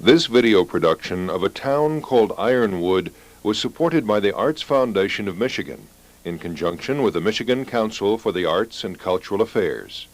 This video production of a town called Ironwood was supported by the Arts Foundation of Michigan in conjunction with the Michigan Council for the Arts and Cultural Affairs.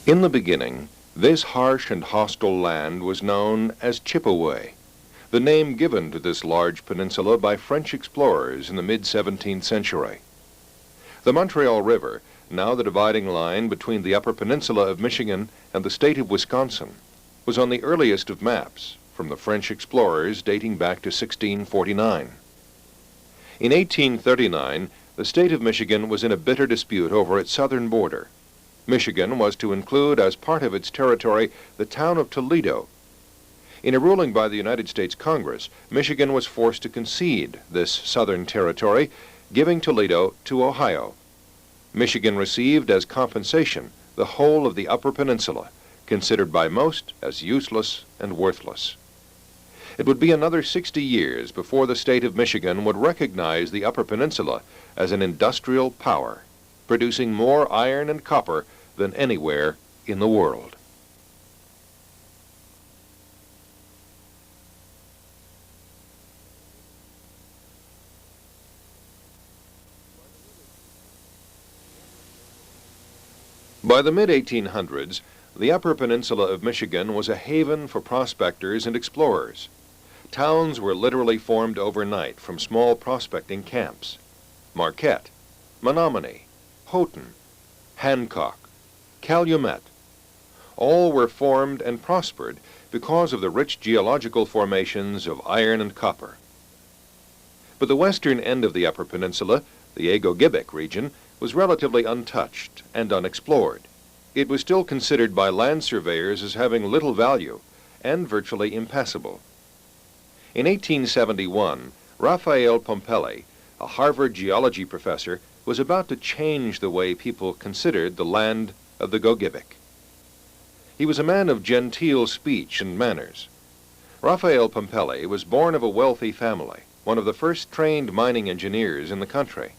In the beginning, this harsh and hostile land was known as Chippewa, the name given to this large peninsula by French explorers in the mid-17th century. The Montreal River, now the dividing line between the Upper Peninsula of Michigan and the state of Wisconsin, was on the earliest of maps from the French explorers dating back to 1649. In 1839, the state of Michigan was in a bitter dispute over its southern border. Michigan was to include as part of its territory the town of Toledo. In a ruling by the United States Congress, Michigan was forced to concede this southern territory, giving Toledo to Ohio. Michigan received as compensation the whole of the Upper Peninsula, considered by most as useless and worthless. It would be another 60 years before the state of Michigan would recognize the Upper Peninsula as an industrial power, producing more iron and copper than anywhere in the world. By the mid-1800s, the Upper Peninsula of Michigan was a haven for prospectors and explorers. Towns were literally formed overnight from small prospecting camps. Marquette, Menominee, Houghton, Hancock, Calumet. All were formed and prospered because of the rich geological formations of iron and copper. But the western end of the Upper Peninsula, the Agogibic region, was relatively untouched and unexplored. It was still considered by land surveyors as having little value and virtually impassable. In 1871, Raphael Pompelli, a Harvard geology professor, was about to change the way people considered the land of the Gogibic. He was a man of genteel speech and manners. Raphael Pompelli was born of a wealthy family, one of the first trained mining engineers in the country.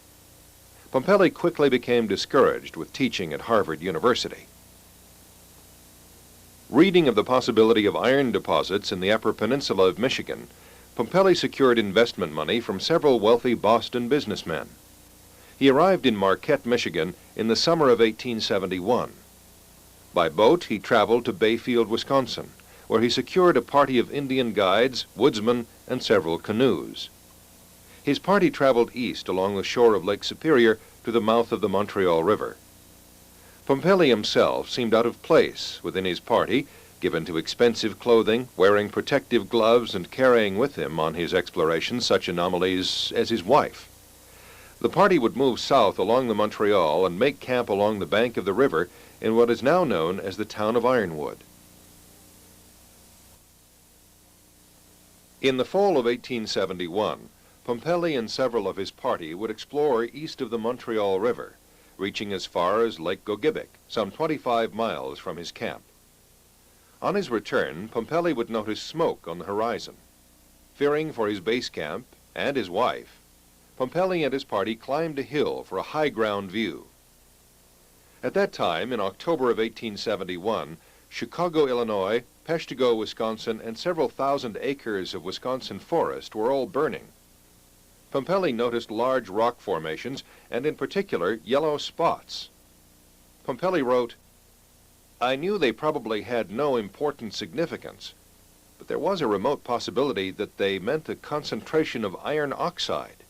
Pompelli quickly became discouraged with teaching at Harvard University. Reading of the possibility of iron deposits in the Upper Peninsula of Michigan, Pompelli secured investment money from several wealthy Boston businessmen. He arrived in Marquette, Michigan in the summer of 1871. By boat, he traveled to Bayfield, Wisconsin, where he secured a party of Indian guides, woodsmen, and several canoes. His party traveled east along the shore of Lake Superior to the mouth of the Montreal River. Pompelli himself seemed out of place within his party, given to expensive clothing, wearing protective gloves, and carrying with him on his explorations such anomalies as his wife. The party would move south along the Montreal and make camp along the bank of the river in what is now known as the town of Ironwood. In the fall of 1871, Pompelli and several of his party would explore east of the Montreal River, reaching as far as Lake Gogibic, some 25 miles from his camp. On his return, Pompelli would notice smoke on the horizon. Fearing for his base camp and his wife, Pompelli and his party climbed a hill for a high ground view. At that time, in October of 1871, Chicago, Illinois, Peshtigo, Wisconsin, and several thousand acres of Wisconsin forest were all burning. Pompelli noticed large rock formations, and in particular, yellow spots. Pompelli wrote, "I knew they probably had no important significance, but there was a remote possibility that they meant a concentration of iron oxide."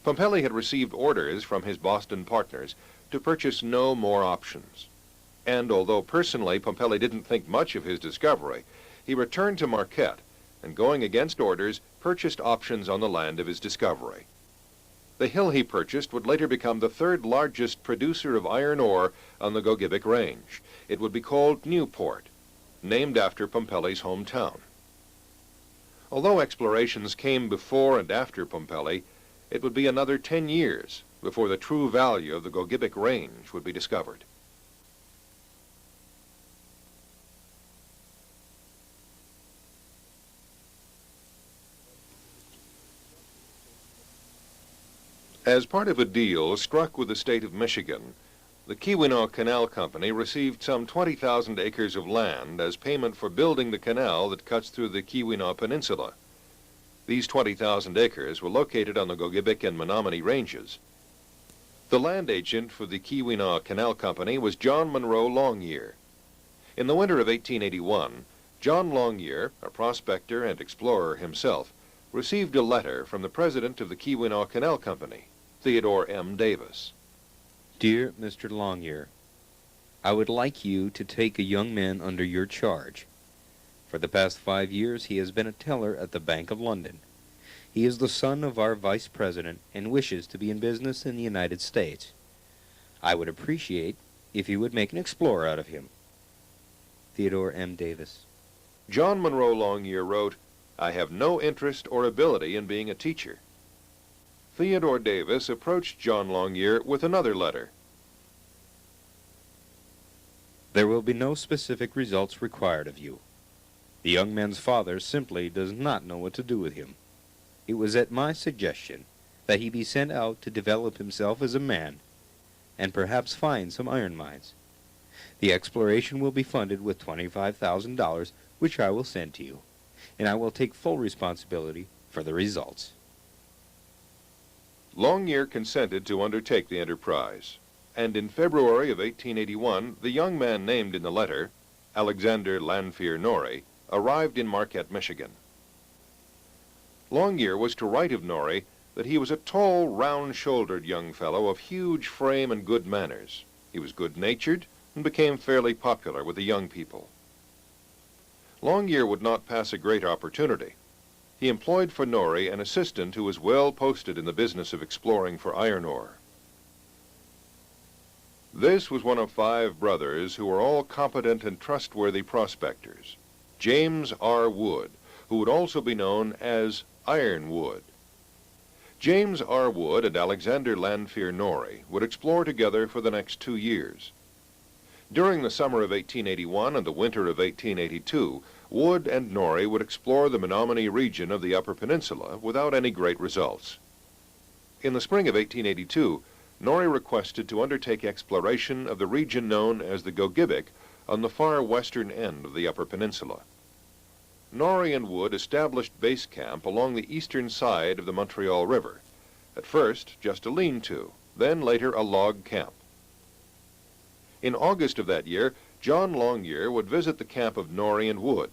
Pompelli had received orders from his Boston partners to purchase no more options. And although personally Pompelli didn't think much of his discovery, he returned to Marquette and, going against orders, purchased options on the land of his discovery. The hill he purchased would later become the third largest producer of iron ore on the Gogebic Range. It would be called Newport, named after Pompelli's hometown. Although explorations came before and after Pompelli, it would be another 10 years before the true value of the Gogebic Range would be discovered. As part of a deal struck with the state of Michigan, the Keweenaw Canal Company received some 20,000 acres of land as payment for building the canal that cuts through the Keweenaw Peninsula. These 20,000 acres were located on the Gogebic and Menominee Ranges. The land agent for the Keweenaw Canal Company was John Monroe Longyear. In the winter of 1881, John Longyear, a prospector and explorer himself, received a letter from the president of the Keweenaw Canal Company, Theodore M. Davis. Dear Mr. Longyear, I would like you to take a young man under your charge. For the past 5 years he has been a teller at the Bank of London. He is the son of our vice president and wishes to be in business in the United States. I would appreciate if you would make an explorer out of him. Theodore M. Davis. John Monroe Longyear wrote, "I have no interest or ability in being a teacher." Theodore Davis approached John Longyear with another letter. There will be no specific results required of you. The young man's father simply does not know what to do with him. It was at my suggestion that he be sent out to develop himself as a man and perhaps find some iron mines. The exploration will be funded with $25,000, which I will send to you, and I will take full responsibility for the results. Longyear consented to undertake the enterprise, and in February of 1881, the young man named in the letter, Alexander Lanphier Norrie, arrived in Marquette, Michigan. Longyear was to write of Norrie that he was a tall, round-shouldered young fellow of huge frame and good manners. He was good-natured and became fairly popular with the young people. Longyear would not pass a great opportunity. He employed for Norrie an assistant who was well posted in the business of exploring for iron ore. This was one of 5 brothers who were all competent and trustworthy prospectors, James R. Wood, who would also be known as Ironwood. James R. Wood and Alexander Lanphier Norrie would explore together for the next 2 years. During the summer of 1881 and the winter of 1882, Wood and Norrie would explore the Menominee region of the Upper Peninsula without any great results. In the spring of 1882, Norrie requested to undertake exploration of the region known as the Gogebic on the far western end of the Upper Peninsula. Norrie and Wood established base camp along the eastern side of the Montreal River, at first just a lean-to, then later a log camp. In August of that year, John Longyear would visit the camp of Norrie and Wood.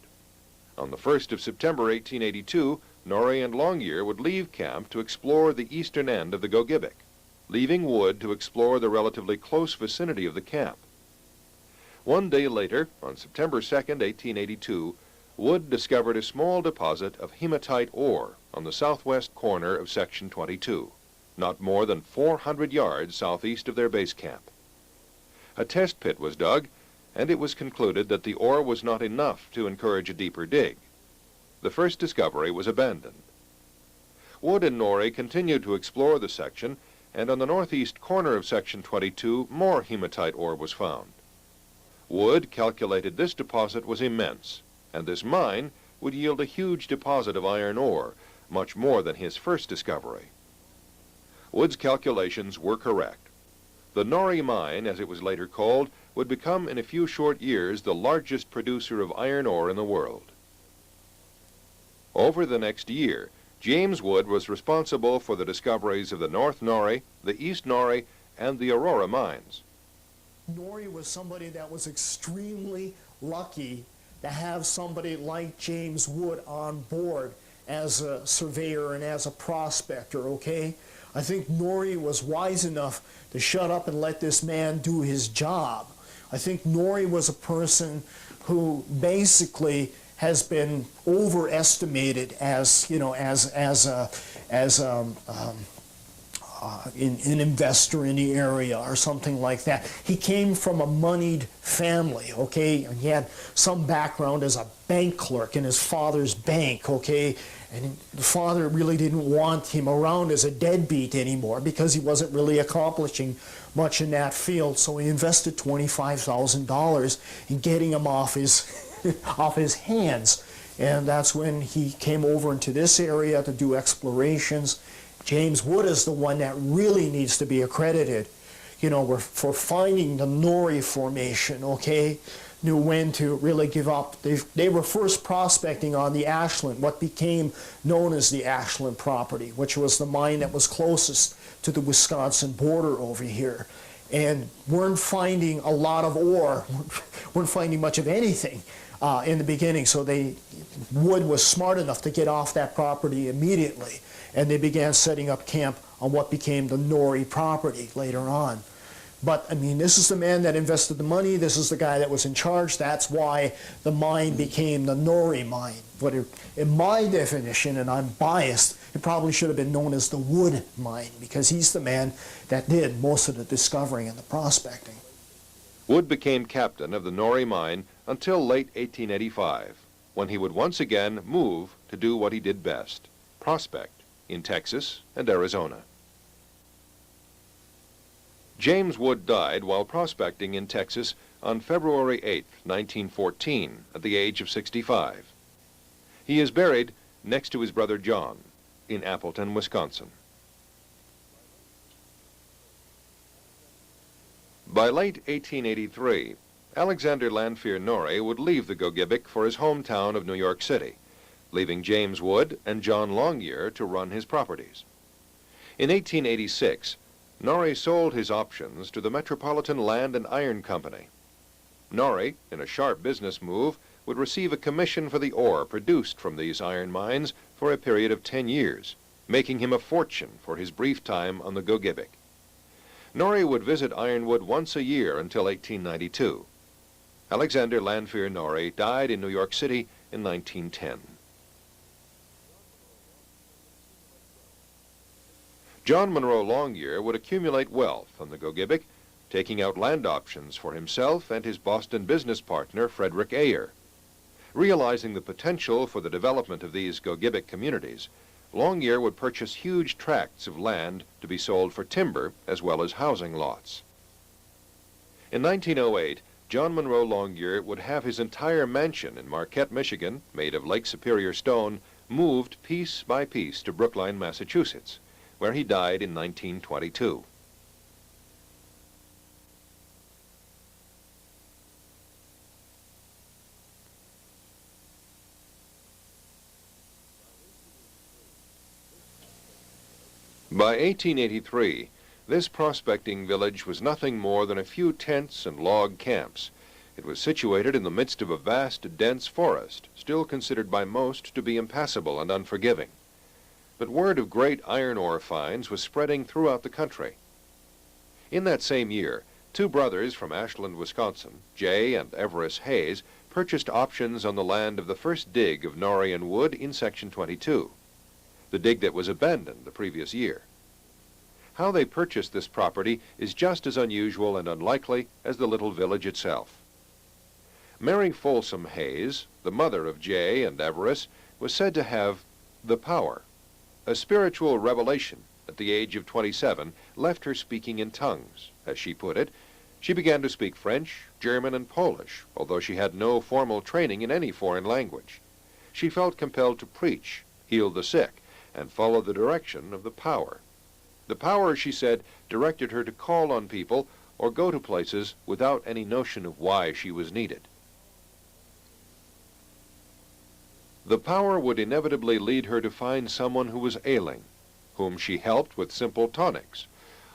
On the 1st of September 1882, Norrie and Longyear would leave camp to explore the eastern end of the Gogebic, leaving Wood to explore the relatively close vicinity of the camp. One day later, on September 2nd, 1882, Wood discovered a small deposit of hematite ore on the southwest corner of Section 22, not more than 400 yards southeast of their base camp. A test pit was dug, and it was concluded that the ore was not enough to encourage a deeper dig. The first discovery was abandoned. Wood and Norrie continued to explore the section, and on the northeast corner of Section 22, more hematite ore was found. Wood calculated this deposit was immense, and this mine would yield a huge deposit of iron ore, much more than his first discovery. Wood's calculations were correct. The Norrie mine, as it was later called, would become in a few short years the largest producer of iron ore in the world. Over the next year, James Wood was responsible for the discoveries of the North Norrie, the East Norrie, and the Aurora mines. Norrie was somebody that was extremely lucky to have somebody like James Wood on board as a surveyor and as a prospector, okay? I think Norrie was wise enough to shut up and let this man do his job. I think Norrie was a person who basically has been overestimated as, you know, as an investor in the area or something like that. He came from a moneyed family, okay? And he had some background as a bank clerk in his father's bank, okay? And the father really didn't want him around as a deadbeat anymore because he wasn't really accomplishing much in that field. So he invested $25,000 in getting him off his off his hands. And that's when he came over into this area to do explorations. James Wood is the one that really needs to be accredited, you know, for finding the Norrie Formation, okay? Knew when to really give up. They were first prospecting on the Ashland, what became known as the Ashland property, which was the mine that was closest to the Wisconsin border over here, and weren't finding a lot of ore, weren't finding much of anything in the beginning. So Wood was smart enough to get off that property immediately, and they began setting up camp on what became the Norrie property later on. But, I mean, this is the man that invested the money. This is the guy that was in charge. That's why the mine became the Norrie mine. But in my definition, and I'm biased, it probably should have been known as the Wood mine, because he's the man that did most of the discovering and the prospecting. Wood became captain of the Norrie mine until late 1885, when he would once again move to do what he did best, prospect in Texas and Arizona. James Wood died while prospecting in Texas on February 8, 1914, at the age of 65. He is buried next to his brother John in Appleton, Wisconsin. By late 1883, Alexander Lanphier Norrie would leave the Gogebic for his hometown of New York City, leaving James Wood and John Longyear to run his properties. In 1886, Norrie sold his options to the Metropolitan Land and Iron Company. Norrie, in a sharp business move, would receive a commission for the ore produced from these iron mines for a period of 10 years, making him a fortune for his brief time on the Gogebic. Norrie would visit Ironwood once a year until 1892. Alexander Lanphier Norrie died in New York City in 1910. John Monroe Longyear would accumulate wealth on the Gogebic, taking out land options for himself and his Boston business partner, Frederick Ayer. Realizing the potential for the development of these Gogebic communities, Longyear would purchase huge tracts of land to be sold for timber as well as housing lots. In 1908, John Monroe Longyear would have his entire mansion in Marquette, Michigan, made of Lake Superior stone, moved piece by piece to Brookline, Massachusetts, where he died in 1922. By 1883, this prospecting village was nothing more than a few tents and log camps. It was situated in the midst of a vast, dense forest, still considered by most to be impassable and unforgiving. But word of great iron ore finds was spreading throughout the country. In that same year, two brothers from Ashland, Wisconsin, J. and Everest Hayes, purchased options on the land of the first dig of Norrie and Wood in Section 22, the dig that was abandoned the previous year. How they purchased this property is just as unusual and unlikely as the little village itself. Mary Folsom Hayes, the mother of J. and Everest, was said to have the power. A spiritual revelation at the age of 27 left her speaking in tongues. As she put it, she began to speak French, German, and Polish, although she had no formal training in any foreign language. She felt compelled to preach, heal the sick, and follow the direction of the power. The power, she said, directed her to call on people or go to places without any notion of why she was needed. The power would inevitably lead her to find someone who was ailing, whom she helped with simple tonics,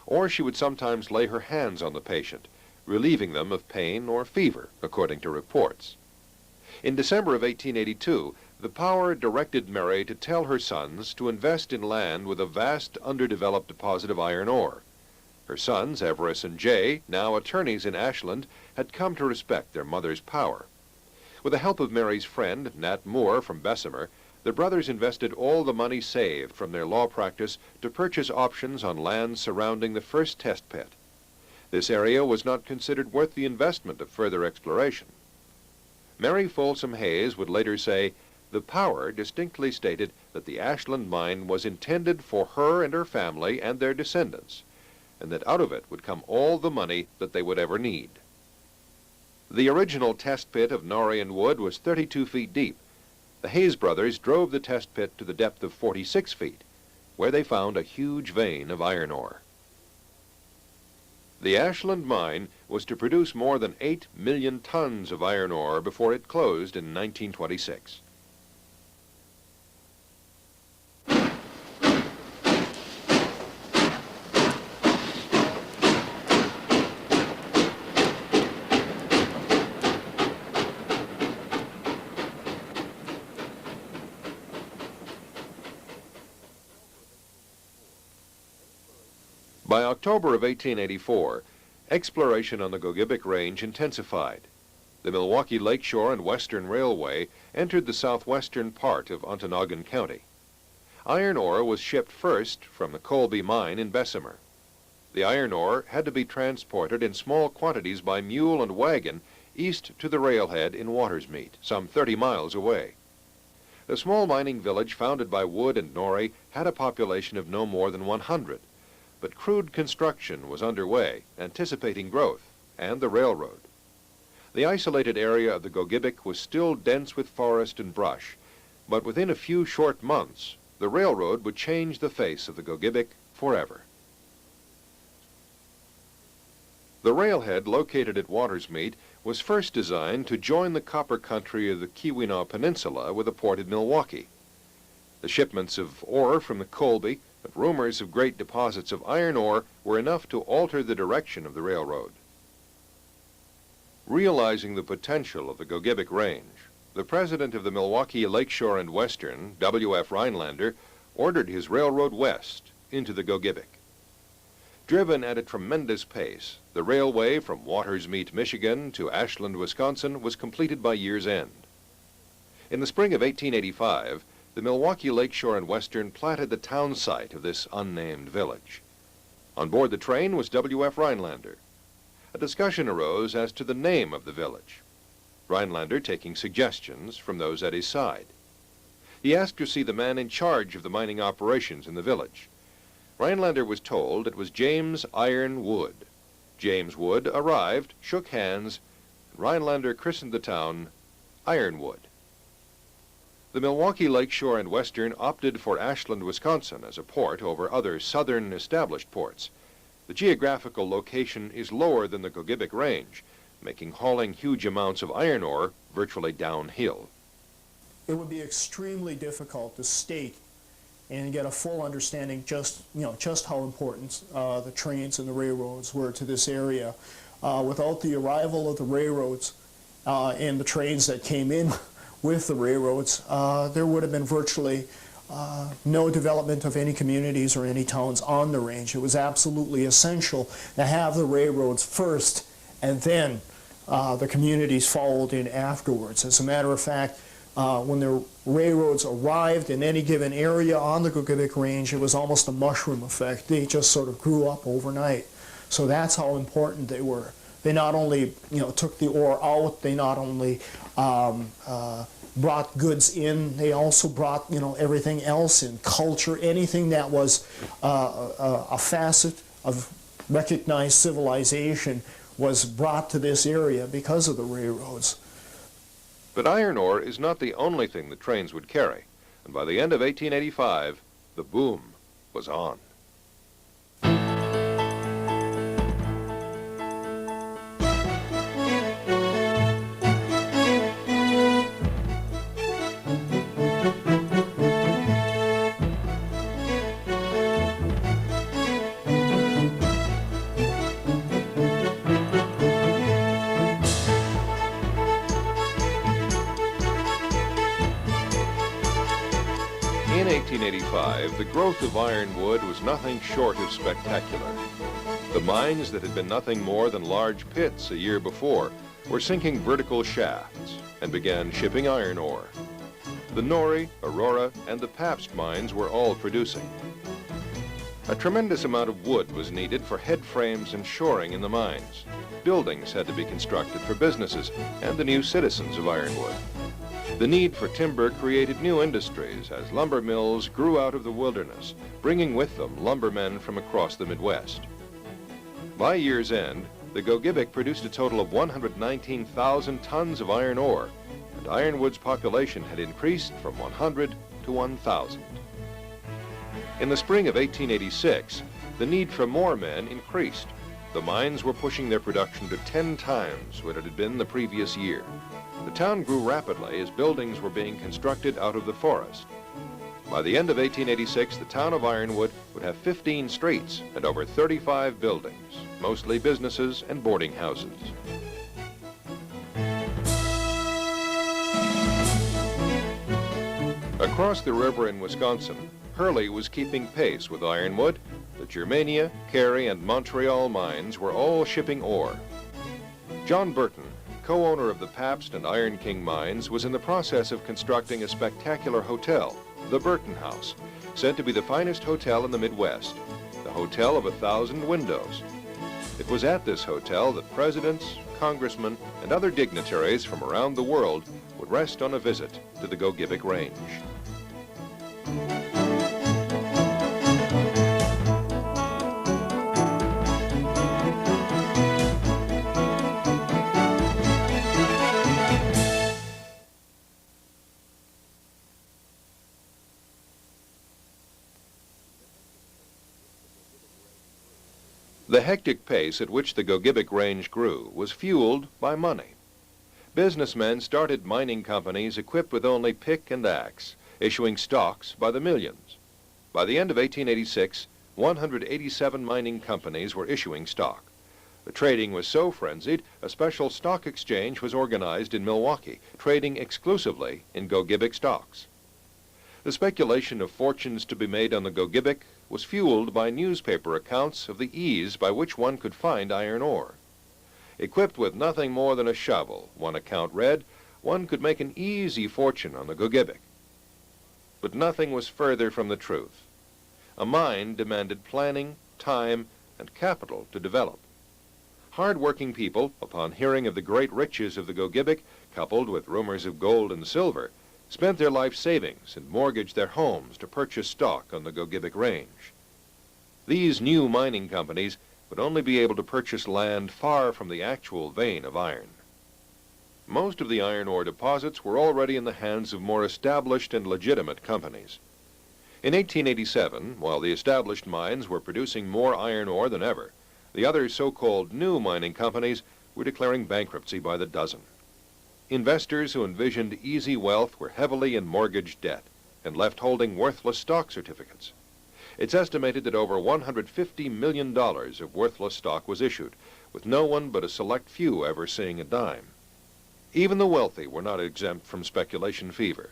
or she would sometimes lay her hands on the patient, relieving them of pain or fever, according to reports. In December of 1882, The power directed Mary to tell her sons to invest in land with a vast underdeveloped deposit of iron ore. Her sons, Everest and Jay, now attorneys in Ashland, had come to respect their mother's power. With the help of Mary's friend, Nat Moore from Bessemer, the brothers invested all the money saved from their law practice to purchase options on land surrounding the first test pit. This area was not considered worth the investment of further exploration. Mary Folsom Hayes would later say, "The power distinctly stated that the Ashland mine was intended for her and her family and their descendants, and that out of it would come all the money that they would ever need." The original test pit of Ironwood was 32 feet deep. The Hayes brothers drove the test pit to the depth of 46 feet, where they found a huge vein of iron ore. The Ashland mine was to produce more than 8 million tons of iron ore before it closed in 1926. By October of 1884, exploration on the Gogebic Range intensified. The Milwaukee Lakeshore and Western Railway entered the southwestern part of Ontonagon County. Iron ore was shipped first from the Colby mine in Bessemer. The iron ore had to be transported in small quantities by mule and wagon east to the railhead in Watersmeet, some 30 miles away. The small mining village founded by Wood and Norrie had a population of no more than 100. But crude construction was underway, anticipating growth, and the railroad. The isolated area of the Gogebic was still dense with forest and brush, but within a few short months, the railroad would change the face of the Gogebic forever. The railhead located at Watersmeet was first designed to join the copper country of the Keweenaw Peninsula with a port at Milwaukee. The shipments of ore from the Colby, but rumors of great deposits of iron ore were enough to alter the direction of the railroad. Realizing the potential of the Gogebic Range, the president of the Milwaukee Lakeshore and Western, W.F. Rhinelander, ordered his railroad west into the Gogebic. Driven at a tremendous pace, the railway from Watersmeet, Michigan to Ashland, Wisconsin was completed by year's end. In the spring of 1885, the Milwaukee Lakeshore and Western platted the town site of this unnamed village. On board the train was W.F. Rhinelander. A discussion arose as to the name of the village, Rhinelander taking suggestions from those at his side. He asked to see the man in charge of the mining operations in the village. Rhinelander was told it was James Ironwood. James Wood arrived, shook hands, and Rhinelander christened the town Ironwood. The Milwaukee Lakeshore and Western opted for Ashland, Wisconsin as a port over other southern established ports. The geographical location is lower than the Gogebic Range, making hauling huge amounts of iron ore virtually downhill. It would be extremely difficult to state and get a full understanding just how important the trains and the railroads were to this area. Without the arrival of the railroads and the trains that came in with the railroads, there would have been virtually no development of any communities or any towns on the range. It was absolutely essential to have the railroads first, and then the communities followed in afterwards. As a matter of fact, when the railroads arrived in any given area on the Gogebic Range, it was almost a mushroom effect. They just sort of grew up overnight. So that's how important they were. They not only took the ore out, they not only brought goods in, they also brought everything else in, culture, anything that was a facet of recognized civilization was brought to this area because of the railroads. But iron ore is not the only thing the trains would carry, and by the end of 1885, the boom was on. the growth of Ironwood was nothing short of spectacular. The mines that had been nothing more than large pits a year before were sinking vertical shafts and began shipping iron ore. The Norrie, Aurora, and the Pabst mines were all producing. A tremendous amount of wood was needed for head frames and shoring in the mines. Buildings had to be constructed for businesses and the new citizens of Ironwood. The need for timber created new industries as lumber mills grew out of the wilderness, bringing with them lumbermen from across the Midwest. By year's end, the Gogebic produced a total of 119,000 tons of iron ore, and Ironwood's population had increased from 100 to 1,000. In the spring of 1886, the need for more men increased. The mines were pushing their production to 10 times what it had been the previous year. The town grew rapidly as buildings were being constructed out of the forest. By the end of 1886, the town of Ironwood would have 15 streets and over 35 buildings, mostly businesses and boarding houses. Across the river in Wisconsin, Hurley was keeping pace with Ironwood. The Germania, Cary, and Montreal mines were all shipping ore. John Burton, co-owner of the Pabst and Iron King mines, was in the process of constructing a spectacular hotel, the Burton House, said to be the finest hotel in the Midwest, the hotel of 1,000 windows. It was at this hotel that presidents, congressmen, and other dignitaries from around the world would rest on a visit to the Gogebic Range. The hectic pace at which the Gogebic Range grew was fueled by money. Businessmen started mining companies equipped with only pick and axe, issuing stocks by the millions. By the end of 1886, 187 mining companies were issuing stock. The trading was so frenzied, a special stock exchange was organized in Milwaukee, trading exclusively in Gogebic stocks. The speculation of fortunes to be made on the Gogebic was fueled by newspaper accounts of the ease by which one could find iron ore. Equipped with nothing more than a shovel, one account read, one could make an easy fortune on the Gogebic. But nothing was further from the truth. A mine demanded planning, time, and capital to develop. Hard-working people, upon hearing of the great riches of the Gogebic, coupled with rumors of gold and silver, spent their life savings and mortgaged their homes to purchase stock on the Gogebic Range. These new mining companies would only be able to purchase land far from the actual vein of iron. Most of the iron ore deposits were already in the hands of more established and legitimate companies. In 1887, while the established mines were producing more iron ore than ever, the other so-called new mining companies were declaring bankruptcy by the dozen. Investors who envisioned easy wealth were heavily in mortgage debt and left holding worthless stock certificates. It's estimated that over $150 million of worthless stock was issued, with no one but a select few ever seeing a dime. Even the wealthy were not exempt from speculation fever.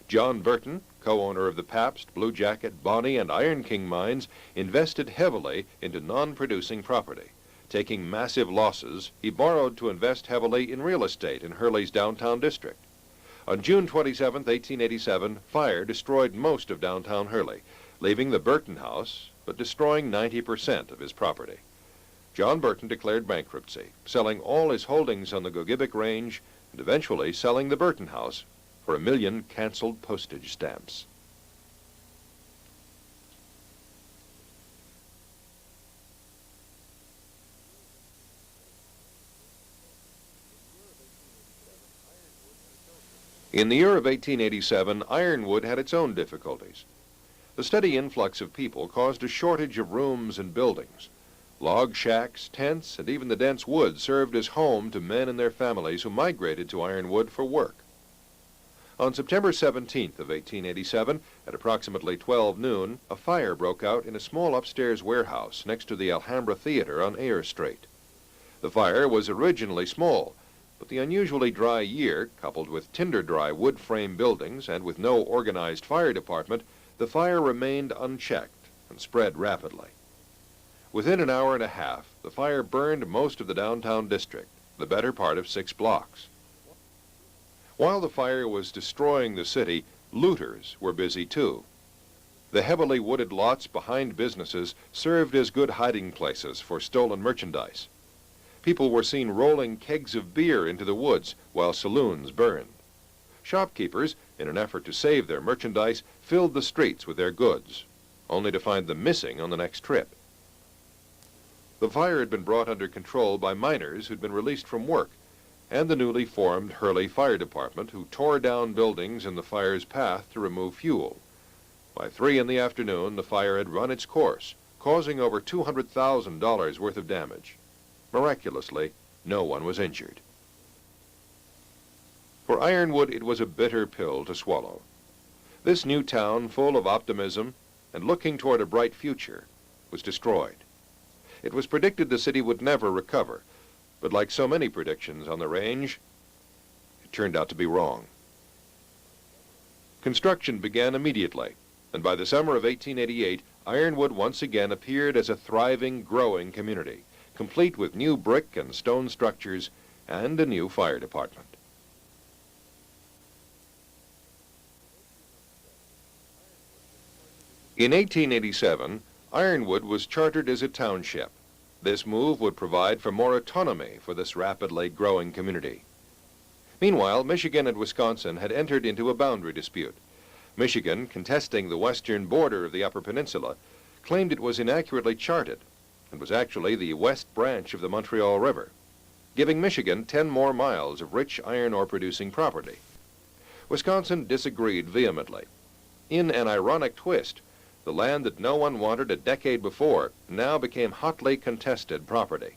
John Burton, co-owner of the Pabst, Blue Jacket, Bonnie, and Iron King mines, invested heavily into non-producing property. Taking massive losses, he borrowed to invest heavily in real estate in Hurley's downtown district. On June 27, 1887, fire destroyed most of downtown Hurley, leaving the Burton House, but destroying 90% of his property. John Burton declared bankruptcy, selling all his holdings on the Gogebic Range and eventually selling the Burton House for 1 million canceled postage stamps. In the year of 1887, Ironwood had its own difficulties. The steady influx of people caused a shortage of rooms and buildings. Log shacks, tents, and even the dense woods served as home to men and their families who migrated to Ironwood for work. On September 17th of 1887, at approximately 12 noon, a fire broke out in a small upstairs warehouse next to the Alhambra Theater on Eyre Street. The fire was originally small, but the unusually dry year, coupled with tinder-dry wood frame buildings and with no organized fire department, the fire remained unchecked and spread rapidly. Within an hour and a half, the fire burned most of the downtown district, the better part of 6 blocks. While the fire was destroying the city, looters were busy too. The heavily wooded lots behind businesses served as good hiding places for stolen merchandise. People were seen rolling kegs of beer into the woods while saloons burned. Shopkeepers, in an effort to save their merchandise, filled the streets with their goods, only to find them missing on the next trip. The fire had been brought under control by miners who'd been released from work, and the newly formed Hurley Fire Department, who tore down buildings in the fire's path to remove fuel. By 3 in the afternoon, the fire had run its course, causing over $200,000 worth of damage. Miraculously, no one was injured. For Ironwood, it was a bitter pill to swallow. This new town, full of optimism and looking toward a bright future, was destroyed. It was predicted the city would never recover, but like so many predictions on the range, it turned out to be wrong. Construction began immediately, and by the summer of 1888, Ironwood once again appeared as a thriving, growing community, complete with new brick and stone structures and a new fire department. In 1887, Ironwood was chartered as a township. This move would provide for more autonomy for this rapidly growing community. Meanwhile, Michigan and Wisconsin had entered into a boundary dispute. Michigan, contesting the western border of the Upper Peninsula, claimed it was inaccurately charted and was actually the west branch of the Montreal River, giving Michigan 10 more miles of rich iron ore producing property. Wisconsin disagreed vehemently. In an ironic twist, the land that no one wanted a decade before now became hotly contested property.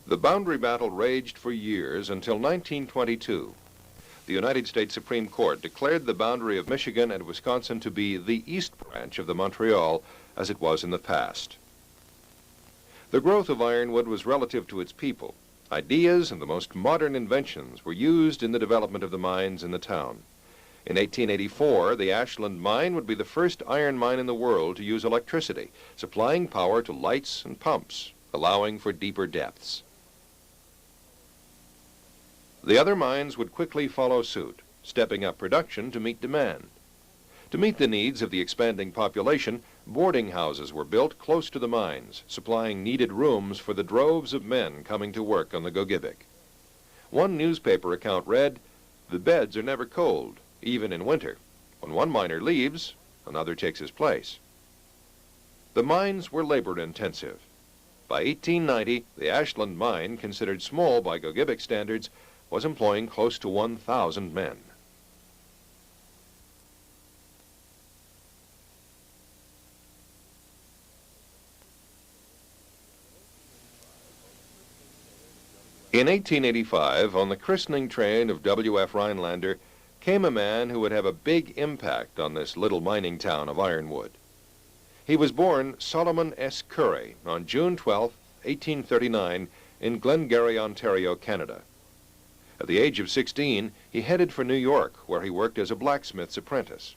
The boundary battle raged for years until 1922. The United States Supreme Court declared the boundary of Michigan and Wisconsin to be the east branch of the Montreal, as it was in the past. The growth of Ironwood was relative to its people. Ideas and the most modern inventions were used in the development of the mines in the town. In 1884, the Ashland mine would be the first iron mine in the world to use electricity, supplying power to lights and pumps, allowing for deeper depths. The other mines would quickly follow suit, stepping up production to meet demand. To meet the needs of the expanding population, boarding houses were built close to the mines, supplying needed rooms for the droves of men coming to work on the Gogebic. One newspaper account read, "The beds are never cold, even in winter. When one miner leaves, another takes his place." The mines were labor-intensive. By 1890, the Ashland mine, considered small by Gogebic standards, was employing close to 1,000 men. In 1885, on the christening train of W.F. Rhinelander, came a man who would have a big impact on this little mining town of Ironwood. He was born Solomon S. Curry on June 12, 1839, in Glengarry, Ontario, Canada. At the age of 16, he headed for New York, where he worked as a blacksmith's apprentice.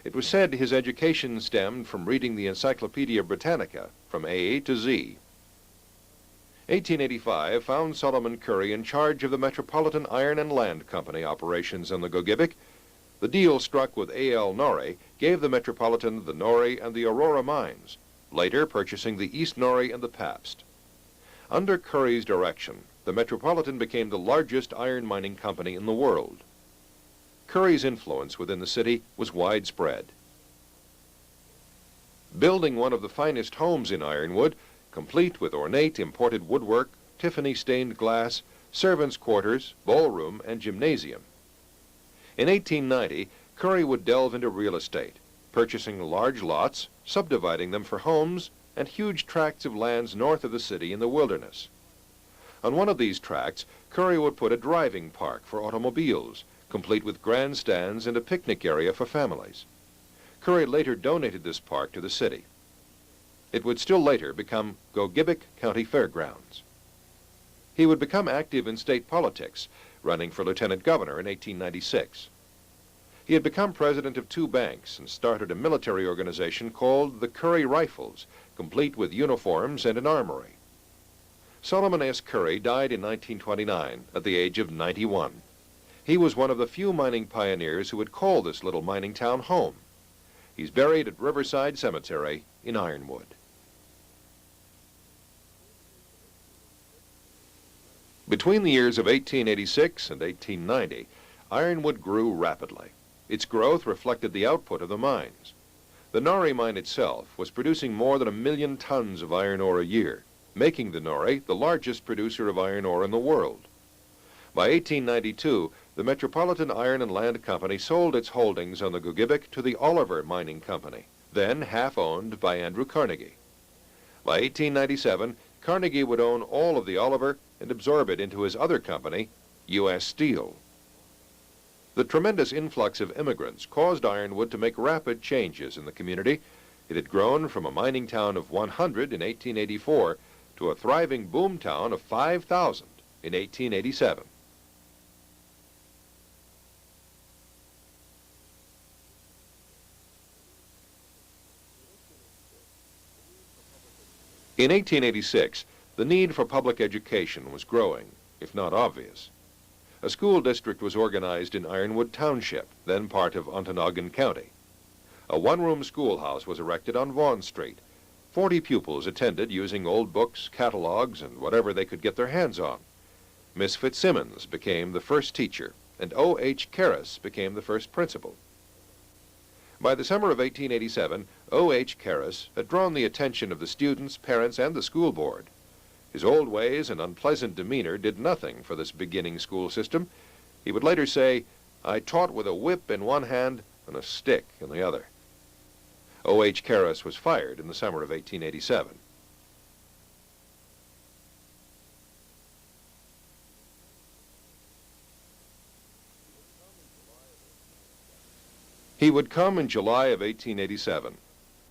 It was said his education stemmed from reading the Encyclopedia Britannica from A to Z. 1885 found Solomon Curry in charge of the Metropolitan Iron and Land Company operations on the Gogebic. The deal struck with A.L. Norrie gave the Metropolitan the Norrie and the Aurora mines, later purchasing the East Norrie and the Pabst. Under Curry's direction, the Metropolitan became the largest iron mining company in the world. Curry's influence within the city was widespread. Building one of the finest homes in Ironwood, complete with ornate imported woodwork, Tiffany-stained glass, servants' quarters, ballroom, and gymnasium. In 1890, Curry would delve into real estate, purchasing large lots, subdividing them for homes, and huge tracts of lands north of the city in the wilderness. On one of these tracts, Curry would put a driving park for automobiles, complete with grandstands and a picnic area for families. Curry later donated this park to the city. It would still later become Gogebic County Fairgrounds. He would become active in state politics, running for lieutenant governor in 1896. He had become president of 2 banks and started a military organization called the Curry Rifles, complete with uniforms and an armory. Solomon S. Curry died in 1929 at the age of 91. He was one of the few mining pioneers who would call this little mining town home. He's buried at Riverside Cemetery in Ironwood. Between the years of 1886 and 1890, Ironwood grew rapidly. Its growth reflected the output of the mines. The Nori mine itself was producing more than 1 million tons of iron ore a year, making the Nori the largest producer of iron ore in the world. By 1892, the Metropolitan Iron and Land Company sold its holdings on the Gogebic to the Oliver Mining Company, then half-owned by Andrew Carnegie. By 1897, Carnegie would own all of the Oliver and absorb it into his other company, U.S. Steel. The tremendous influx of immigrants caused Ironwood to make rapid changes in the community. It had grown from a mining town of 100 in 1884 to a thriving boom town of 5,000 in 1887. In 1886, the need for public education was growing, if not obvious. A school district was organized in Ironwood Township, then part of Ontonagon County. A one-room schoolhouse was erected on Vaughan Street. 40 pupils attended using old books, catalogs, and whatever they could get their hands on. Miss Fitzsimmons became the first teacher, and O.H. Karras became the first principal. By the summer of 1887, O.H. Karras had drawn the attention of the students, parents, and the school board. His old ways and unpleasant demeanor did nothing for this beginning school system. He would later say, "I taught with a whip in one hand and a stick in the other." O.H. Karras was fired in the summer of 1887. He would come in July of 1887.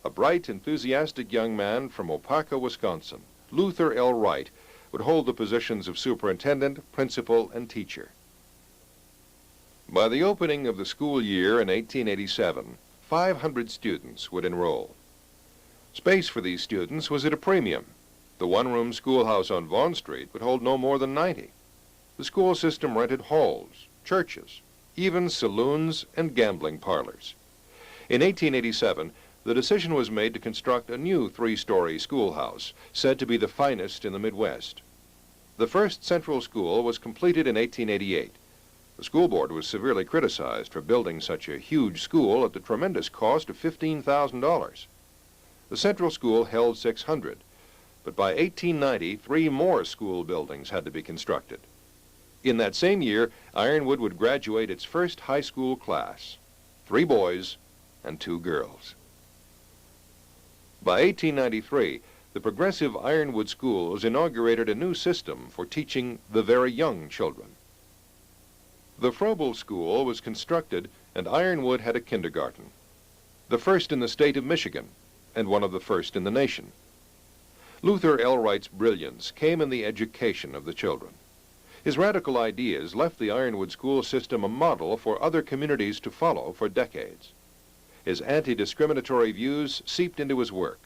A bright, enthusiastic young man from Opaka, Wisconsin, Luther L. Wright, would hold the positions of superintendent, principal, and teacher. By the opening of the school year in 1887, 500 students would enroll. Space for these students was at a premium. The one-room schoolhouse on Vaughan Street would hold no more than 90. The school system rented halls, churches, even saloons and gambling parlors. In 1887, the decision was made to construct a new 3-story schoolhouse, said to be the finest in the Midwest. The first central school was completed in 1888. The school board was severely criticized for building such a huge school at the tremendous cost of $15,000. The central school held 600, but by 1890, 3 more school buildings had to be constructed. In that same year, Ironwood would graduate its first high school class, 3 boys and 2 girls. By 1893, the progressive Ironwood schools inaugurated a new system for teaching the very young children. The Froebel School was constructed, and Ironwood had a kindergarten, the first in the state of Michigan, and one of the first in the nation. Luther L. Wright's brilliance came in the education of the children. His radical ideas left the Ironwood school system a model for other communities to follow for decades. His anti-discriminatory views seeped into his work.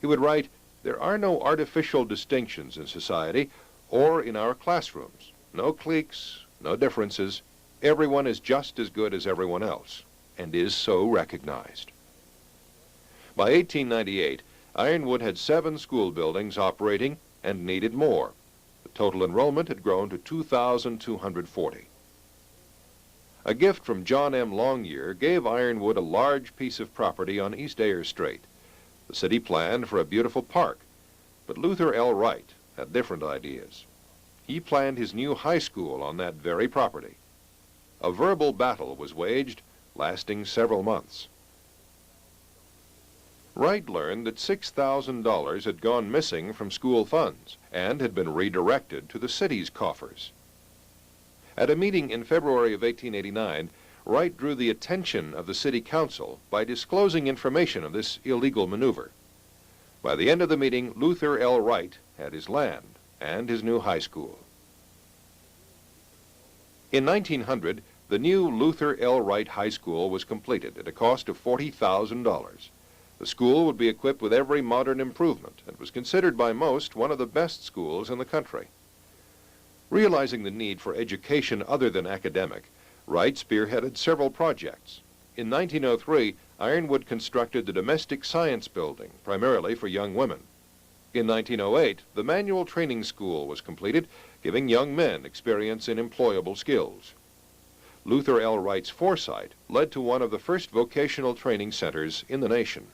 He would write, "There are no artificial distinctions in society or in our classrooms. No cliques, no differences. Everyone is just as good as everyone else, and is so recognized." By 1898, Ironwood had 7 school buildings operating and needed more. The total enrollment had grown to 2,240. A gift from John M. Longyear gave Ironwood a large piece of property on East Ayer Strait. The city planned for a beautiful park, but Luther L. Wright had different ideas. He planned his new high school on that very property. A verbal battle was waged, lasting several months. Wright learned that $6,000 had gone missing from school funds and had been redirected to the city's coffers. At a meeting in February of 1889, Wright drew the attention of the city council by disclosing information of this illegal maneuver. By the end of the meeting, Luther L. Wright had his land and his new high school. In 1900, the new Luther L. Wright High School was completed at a cost of $40,000. The school would be equipped with every modern improvement and was considered by most one of the best schools in the country. Realizing the need for education other than academic, Wright spearheaded several projects. In 1903, Ironwood constructed the Domestic Science Building, primarily for young women. In 1908, the Manual Training School was completed, giving young men experience in employable skills. Luther L. Wright's foresight led to one of the first vocational training centers in the nation.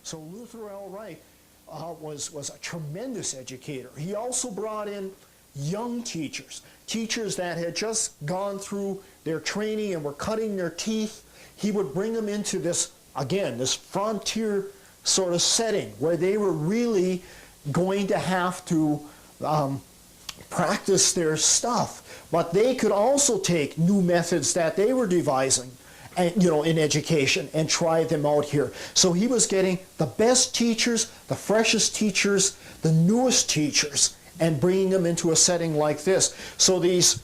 So Luther L. Wright was a tremendous educator. He also brought in young teachers, teachers that had just gone through their training and were cutting their teeth. He would bring them into this, again, this frontier sort of setting where they were really going to have to practice their stuff. But they could also take new methods that they were devising, and, in education, and try them out here. So he was getting the best teachers, the freshest teachers, the newest teachers, and bringing them into a setting like this. So these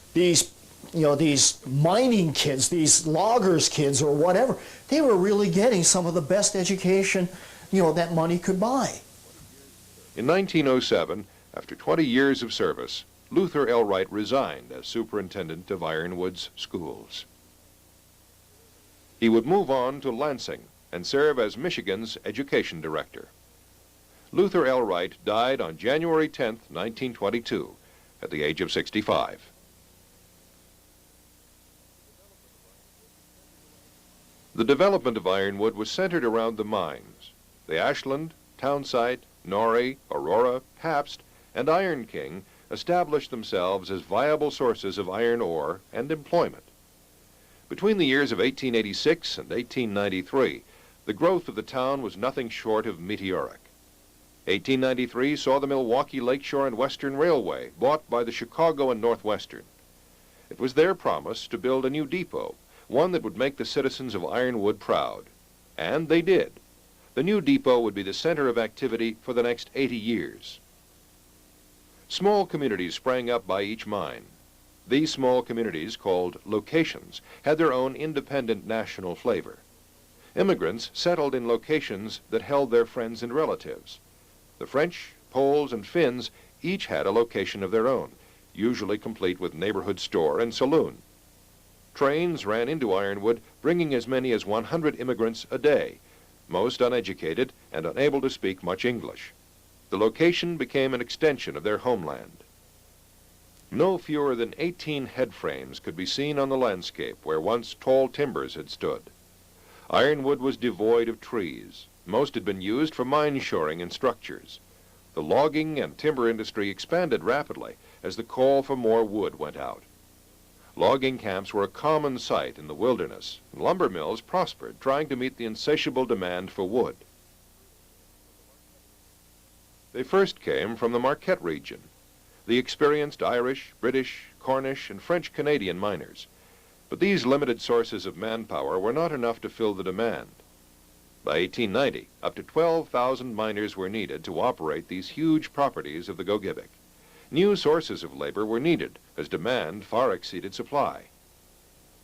mining kids, these loggers kids or whatever, they were really getting some of the best education, that money could buy. In 1907, after 20 years of service, Luther L. Wright resigned as superintendent of Ironwood's schools. He would move on to Lansing and serve as Michigan's education director. Luther L. Wright died on January 10, 1922, at the age of 65. The development of Ironwood was centered around the mines. The Ashland, Townsite, Norrie, Aurora, Pabst, and Iron King established themselves as viable sources of iron ore and employment. Between the years of 1886 and 1893, the growth of the town was nothing short of meteoric. 1893 saw the Milwaukee Lakeshore and Western Railway bought by the Chicago and Northwestern. It was their promise to build a new depot, one that would make the citizens of Ironwood proud. And they did. The new depot would be the center of activity for the next 80 years. Small communities sprang up by each mine. These small communities, called locations, had their own independent national flavor. Immigrants settled in locations that held their friends and relatives. The French, Poles, and Finns each had a location of their own, usually complete with neighborhood store and saloon. Trains ran into Ironwood, bringing as many as 100 immigrants a day, most uneducated and unable to speak much English. The location became an extension of their homeland. No fewer than 18 head frames could be seen on the landscape where once tall timbers had stood. Ironwood was devoid of trees. Most had been used for mine shoring and structures. The logging and timber industry expanded rapidly as the call for more wood went out. Logging camps were a common sight in the wilderness, and lumber mills prospered, trying to meet the insatiable demand for wood. They first came from the Marquette region, the experienced Irish, British, Cornish, and French-Canadian miners. But these limited sources of manpower were not enough to fill the demand. By 1890, up to 12,000 miners were needed to operate these huge properties of the Gogebic. New sources of labor were needed as demand far exceeded supply.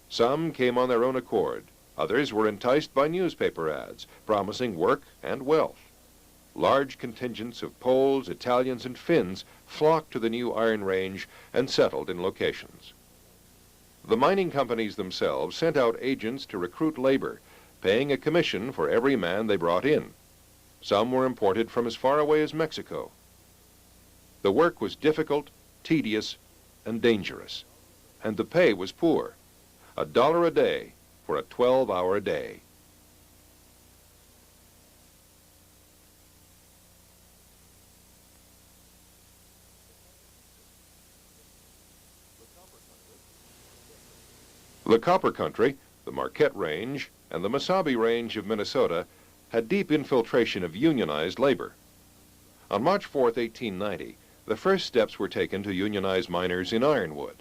Some came on their own accord. Others were enticed by newspaper ads promising work and wealth. Large contingents of Poles, Italians, and Finns flocked to the new iron range and settled in locations. The mining companies themselves sent out agents to recruit labor, paying a commission for every man they brought in. Some were imported from as far away as Mexico. The work was difficult, tedious, and dangerous, and the pay was poor, $1 a day for a 12-hour day. The Copper Country, the Marquette Range, and the Mesabi Range of Minnesota had deep infiltration of unionized labor. On March 4, 1890, the first steps were taken to unionize miners in Ironwood.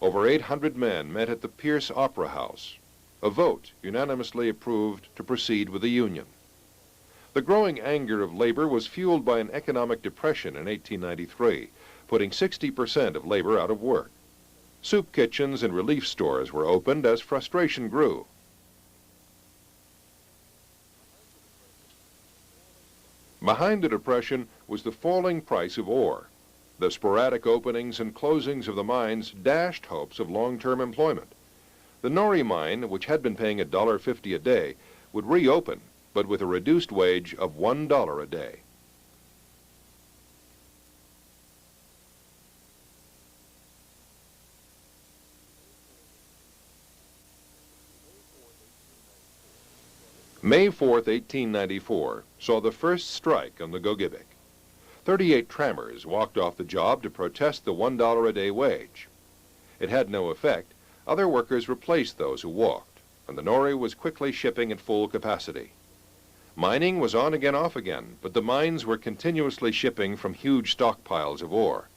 Over 800 men met at the Pierce Opera House. A vote unanimously approved to proceed with the union. The growing anger of labor was fueled by an economic depression in 1893, putting 60% of labor out of work. Soup kitchens and relief stores were opened as frustration grew. Behind the depression was the falling price of ore. The sporadic openings and closings of the mines dashed hopes of long-term employment. The Nori mine, which had been paying $1.50 a day, would reopen, but with a reduced wage of $1 a day. May 4th, 1894, saw the first strike on the Gogebic. 38 trammers walked off the job to protest the $1 a day wage. It had no effect. Other workers replaced those who walked, and the Nori was quickly shipping at full capacity. Mining was on again, off again, but the mines were continuously shipping from huge stockpiles of ore.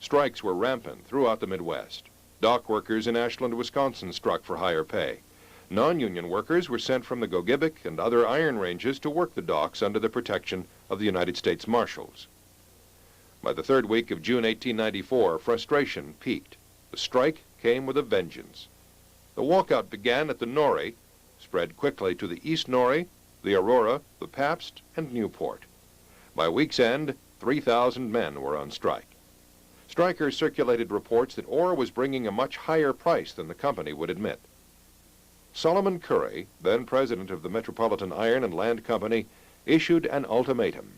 Strikes were rampant throughout the Midwest. Dock workers in Ashland, Wisconsin struck for higher pay. Non-union workers were sent from the Gogebic and other iron ranges to work the docks under the protection of the United States Marshals. By the third week of June 1894, frustration peaked. The strike came with a vengeance. The walkout began at the Nori, spread quickly to the East Nori, the Aurora, the Pabst, and Newport. By week's end, 3,000 men were on strike. Strikers circulated reports that ore was bringing a much higher price than the company would admit. Solomon Curry, then president of the Metropolitan Iron and Land Company, issued an ultimatum.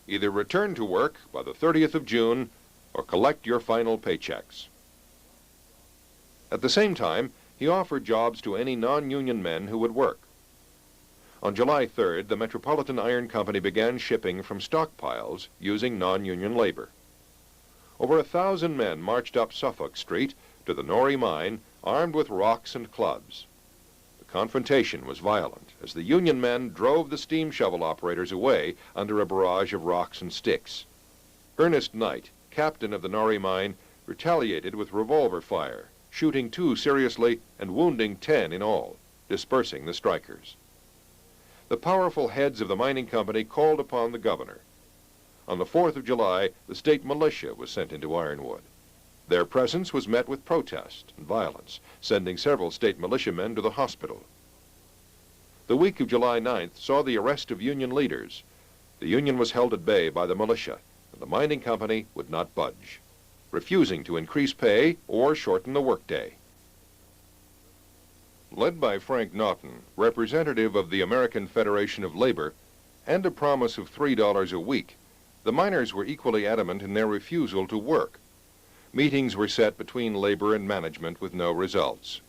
Either return to work by the 30th of June or collect your final paychecks. At the same time, he offered jobs to any non-union men who would work. On July 3rd, the Metropolitan Iron Company began shipping from stockpiles using non-union labor. Over 1,000 men marched up Suffolk Street to the Nori mine, armed with rocks and clubs. The confrontation was violent as the Union men drove the steam shovel operators away under a barrage of rocks and sticks. Ernest Knight, captain of the Nori mine, retaliated with revolver fire, shooting 2 seriously and wounding 10 in all, dispersing the strikers. The powerful heads of the mining company called upon the governor. On the 4th of July, the state militia was sent into Ironwood. Their presence was met with protest and violence, sending several state militiamen to the hospital. The week of July 9th saw the arrest of Union leaders. The Union was held at bay by the militia, and the mining company would not budge, refusing to increase pay or shorten the workday. Led by Frank Naughton, representative of the American Federation of Labor, and a promise of $3 a week, the miners were equally adamant in their refusal to work. Meetings were set between labor and management with no results.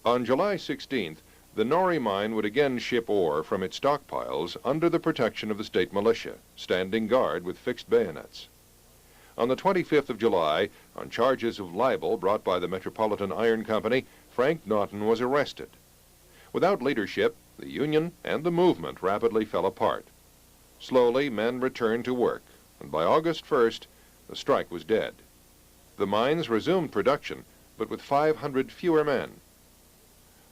On July 16th, the Nori mine would again ship ore from its stockpiles under the protection of the state militia, standing guard with fixed bayonets. On the 25th of July, on charges of libel brought by the Metropolitan Iron Company, Frank Naughton was arrested. Without leadership, the Union and the movement rapidly fell apart. Slowly, men returned to work, and by August 1st, the strike was dead. The mines resumed production, but with 500 fewer men.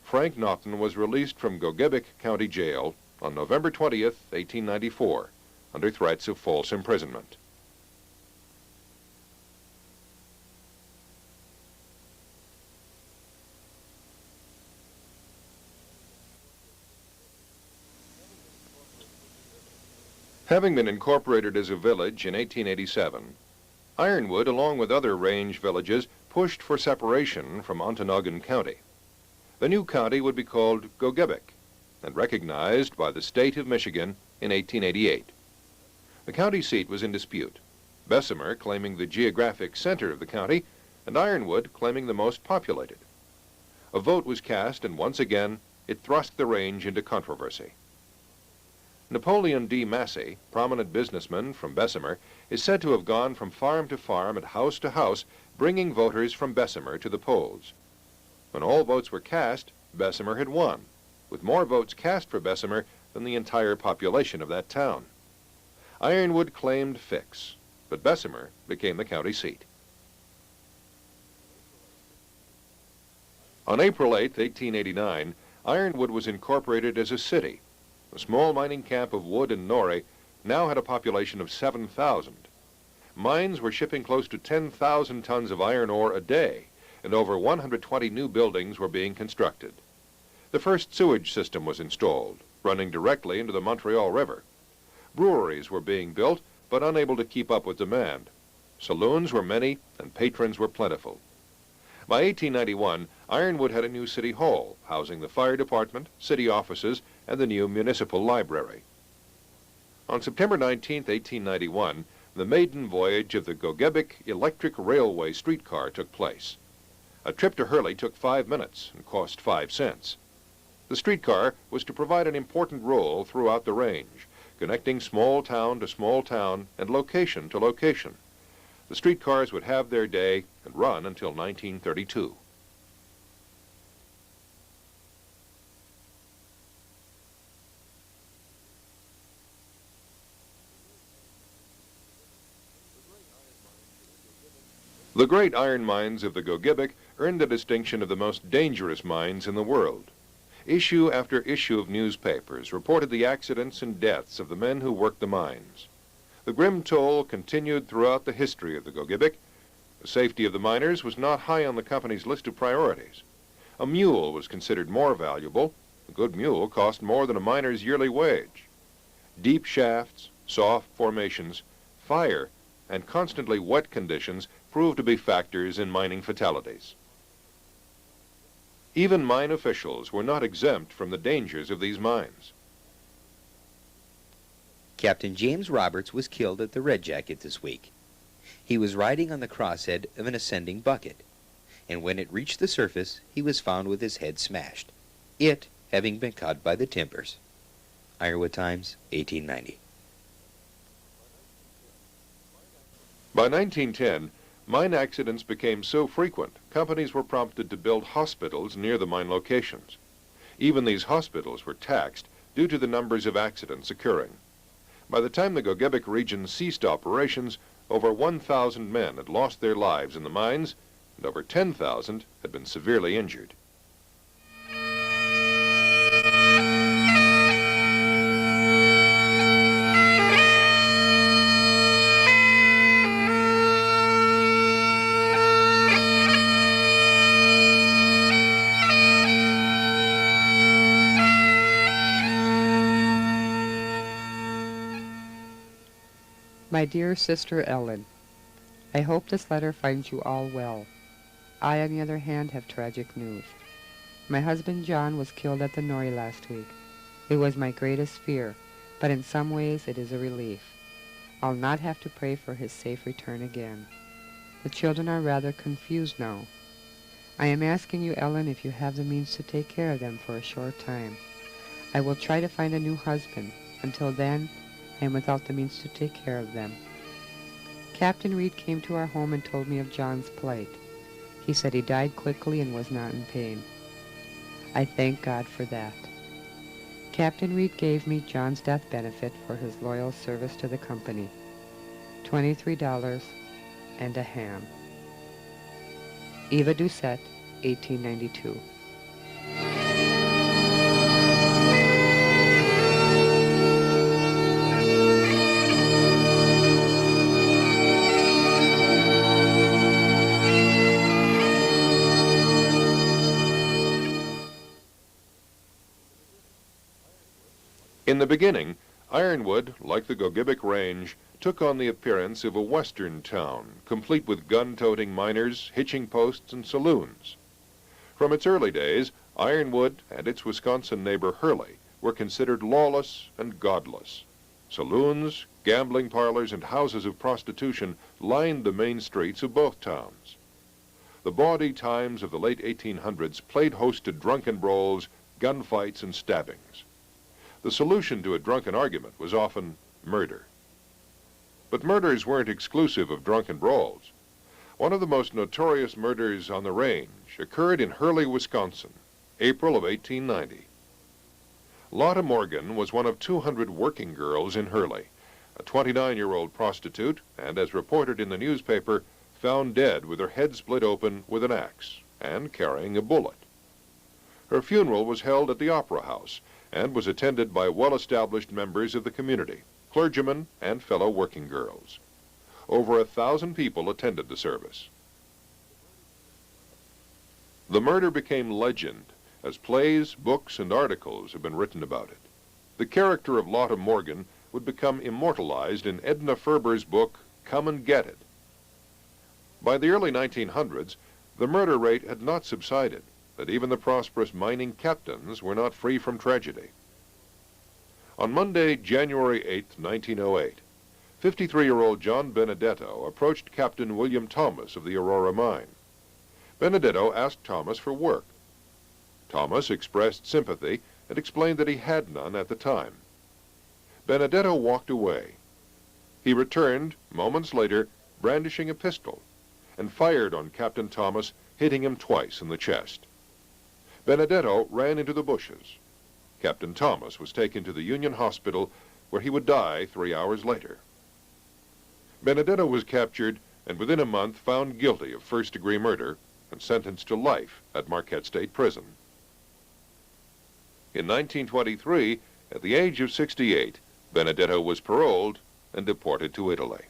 Frank Naughton was released from Gogebic County Jail on November 20th, 1894, under threats of false imprisonment. Having been incorporated as a village in 1887, Ironwood, along with other range villages, pushed for separation from Ontonagon County. The new county would be called Gogebic and recognized by the state of Michigan in 1888. The county seat was in dispute, Bessemer claiming the geographic center of the county and Ironwood claiming the most populated. A vote was cast, and once again it thrust the range into controversy. Napoleon D. Massey, prominent businessman from Bessemer, is said to have gone from farm to farm and house to house, bringing voters from Bessemer to the polls. When all votes were cast, Bessemer had won, with more votes cast for Bessemer than the entire population of that town. Ironwood claimed fix, but Bessemer became the county seat. On April 8, 1889, Ironwood was incorporated as a city. The small mining camp of Wood and Nori now had a population of 7,000. mines were shipping close to 10,000 tons of iron ore a day, and over 120 new buildings were being constructed. The first sewage system was installed, running directly into the Montreal River. Breweries were being built, but unable to keep up with demand. Saloons were many, and patrons were plentiful. By 1891, Ironwood had a new city hall, housing the fire department, city offices, and the new municipal library. On September 19, 1891, the maiden voyage of the Gogebic Electric Railway streetcar took place. A trip to Hurley took 5 minutes and cost 5 cents. The streetcar was to provide an important role throughout the range, connecting small town to small town and location to location. The streetcars would have their day and run until 1932. The great iron mines of the Gogebic earned the distinction of the most dangerous mines in the world. Issue after issue of newspapers reported the accidents and deaths of the men who worked the mines. The grim toll continued throughout the history of the Gogebic. The safety of the miners was not high on the company's list of priorities. A mule was considered more valuable. A good mule cost more than a miner's yearly wage. Deep shafts, soft formations, fire, and constantly wet conditions proved to be factors in mining fatalities. Even mine officials were not exempt from the dangers of these mines. Captain James Roberts was killed at the Red Jacket this week. He was riding on the crosshead of an ascending bucket, and when it reached the surface, he was found with his head smashed, it having been caught by the timbers. Ironwood Times, 1890. By 1910, mine accidents became so frequent, companies were prompted to build hospitals near the mine locations. Even these hospitals were taxed due to the numbers of accidents occurring. By the time the Gogebic region ceased operations, over 1,000 men had lost their lives in the mines, and over 10,000 had been severely injured. My dear sister Ellen, I hope this letter finds you all well. I, on the other hand, have tragic news. My husband John was killed at the Nori last week. It was my greatest fear, but in some ways it is a relief. I'll not have to pray for his safe return again. The children are rather confused now. I am asking you, Ellen, if you have the means to take care of them for a short time. I will try to find a new husband. Until then, I am without the means to take care of them. Captain Reed came to our home and told me of John's plight. He said he died quickly and was not in pain. I thank God for that. Captain Reed gave me John's death benefit for his loyal service to the company. $23 and a ham. Eva Doucette, 1892. In the beginning, Ironwood, like the Gogebic Range, took on the appearance of a western town, complete with gun-toting miners, hitching posts, and saloons. From its early days, Ironwood and its Wisconsin neighbor Hurley were considered lawless and godless. Saloons, gambling parlors, and houses of prostitution lined the main streets of both towns. The bawdy times of the late 1800s played host to drunken brawls, gunfights, and stabbings. The solution to a drunken argument was often murder. But murders weren't exclusive of drunken brawls. One of the most notorious murders on the range occurred in Hurley, Wisconsin, April of 1890. Lotta Morgan was one of 200 working girls in Hurley, a 29-year-old prostitute, and as reported in the newspaper, found dead with her head split open with an axe and carrying a bullet. Her funeral was held at the Opera House and was attended by well-established members of the community, clergymen and fellow working girls. Over 1,000 people attended the service. The murder became legend, as plays, books, and articles have been written about it. The character of Lotta Morgan would become immortalized in Edna Ferber's book, Come and Get It. By the early 1900s, the murder rate had not subsided, but even the prosperous mining captains were not free from tragedy. On Monday, January 8, 1908, 53-year-old John Benedetto approached Captain William Thomas of the Aurora mine. Benedetto asked Thomas for work. Thomas expressed sympathy and explained that he had none at the time. Benedetto walked away. He returned, moments later, brandishing a pistol, and fired on Captain Thomas, hitting him twice in the chest. Benedetto ran into the bushes. Captain Thomas was taken to the Union Hospital, where he would die 3 hours later. Benedetto was captured and within a month found guilty of first-degree murder and sentenced to life at Marquette State Prison. In 1923, at the age of 68, Benedetto was paroled and deported to Italy.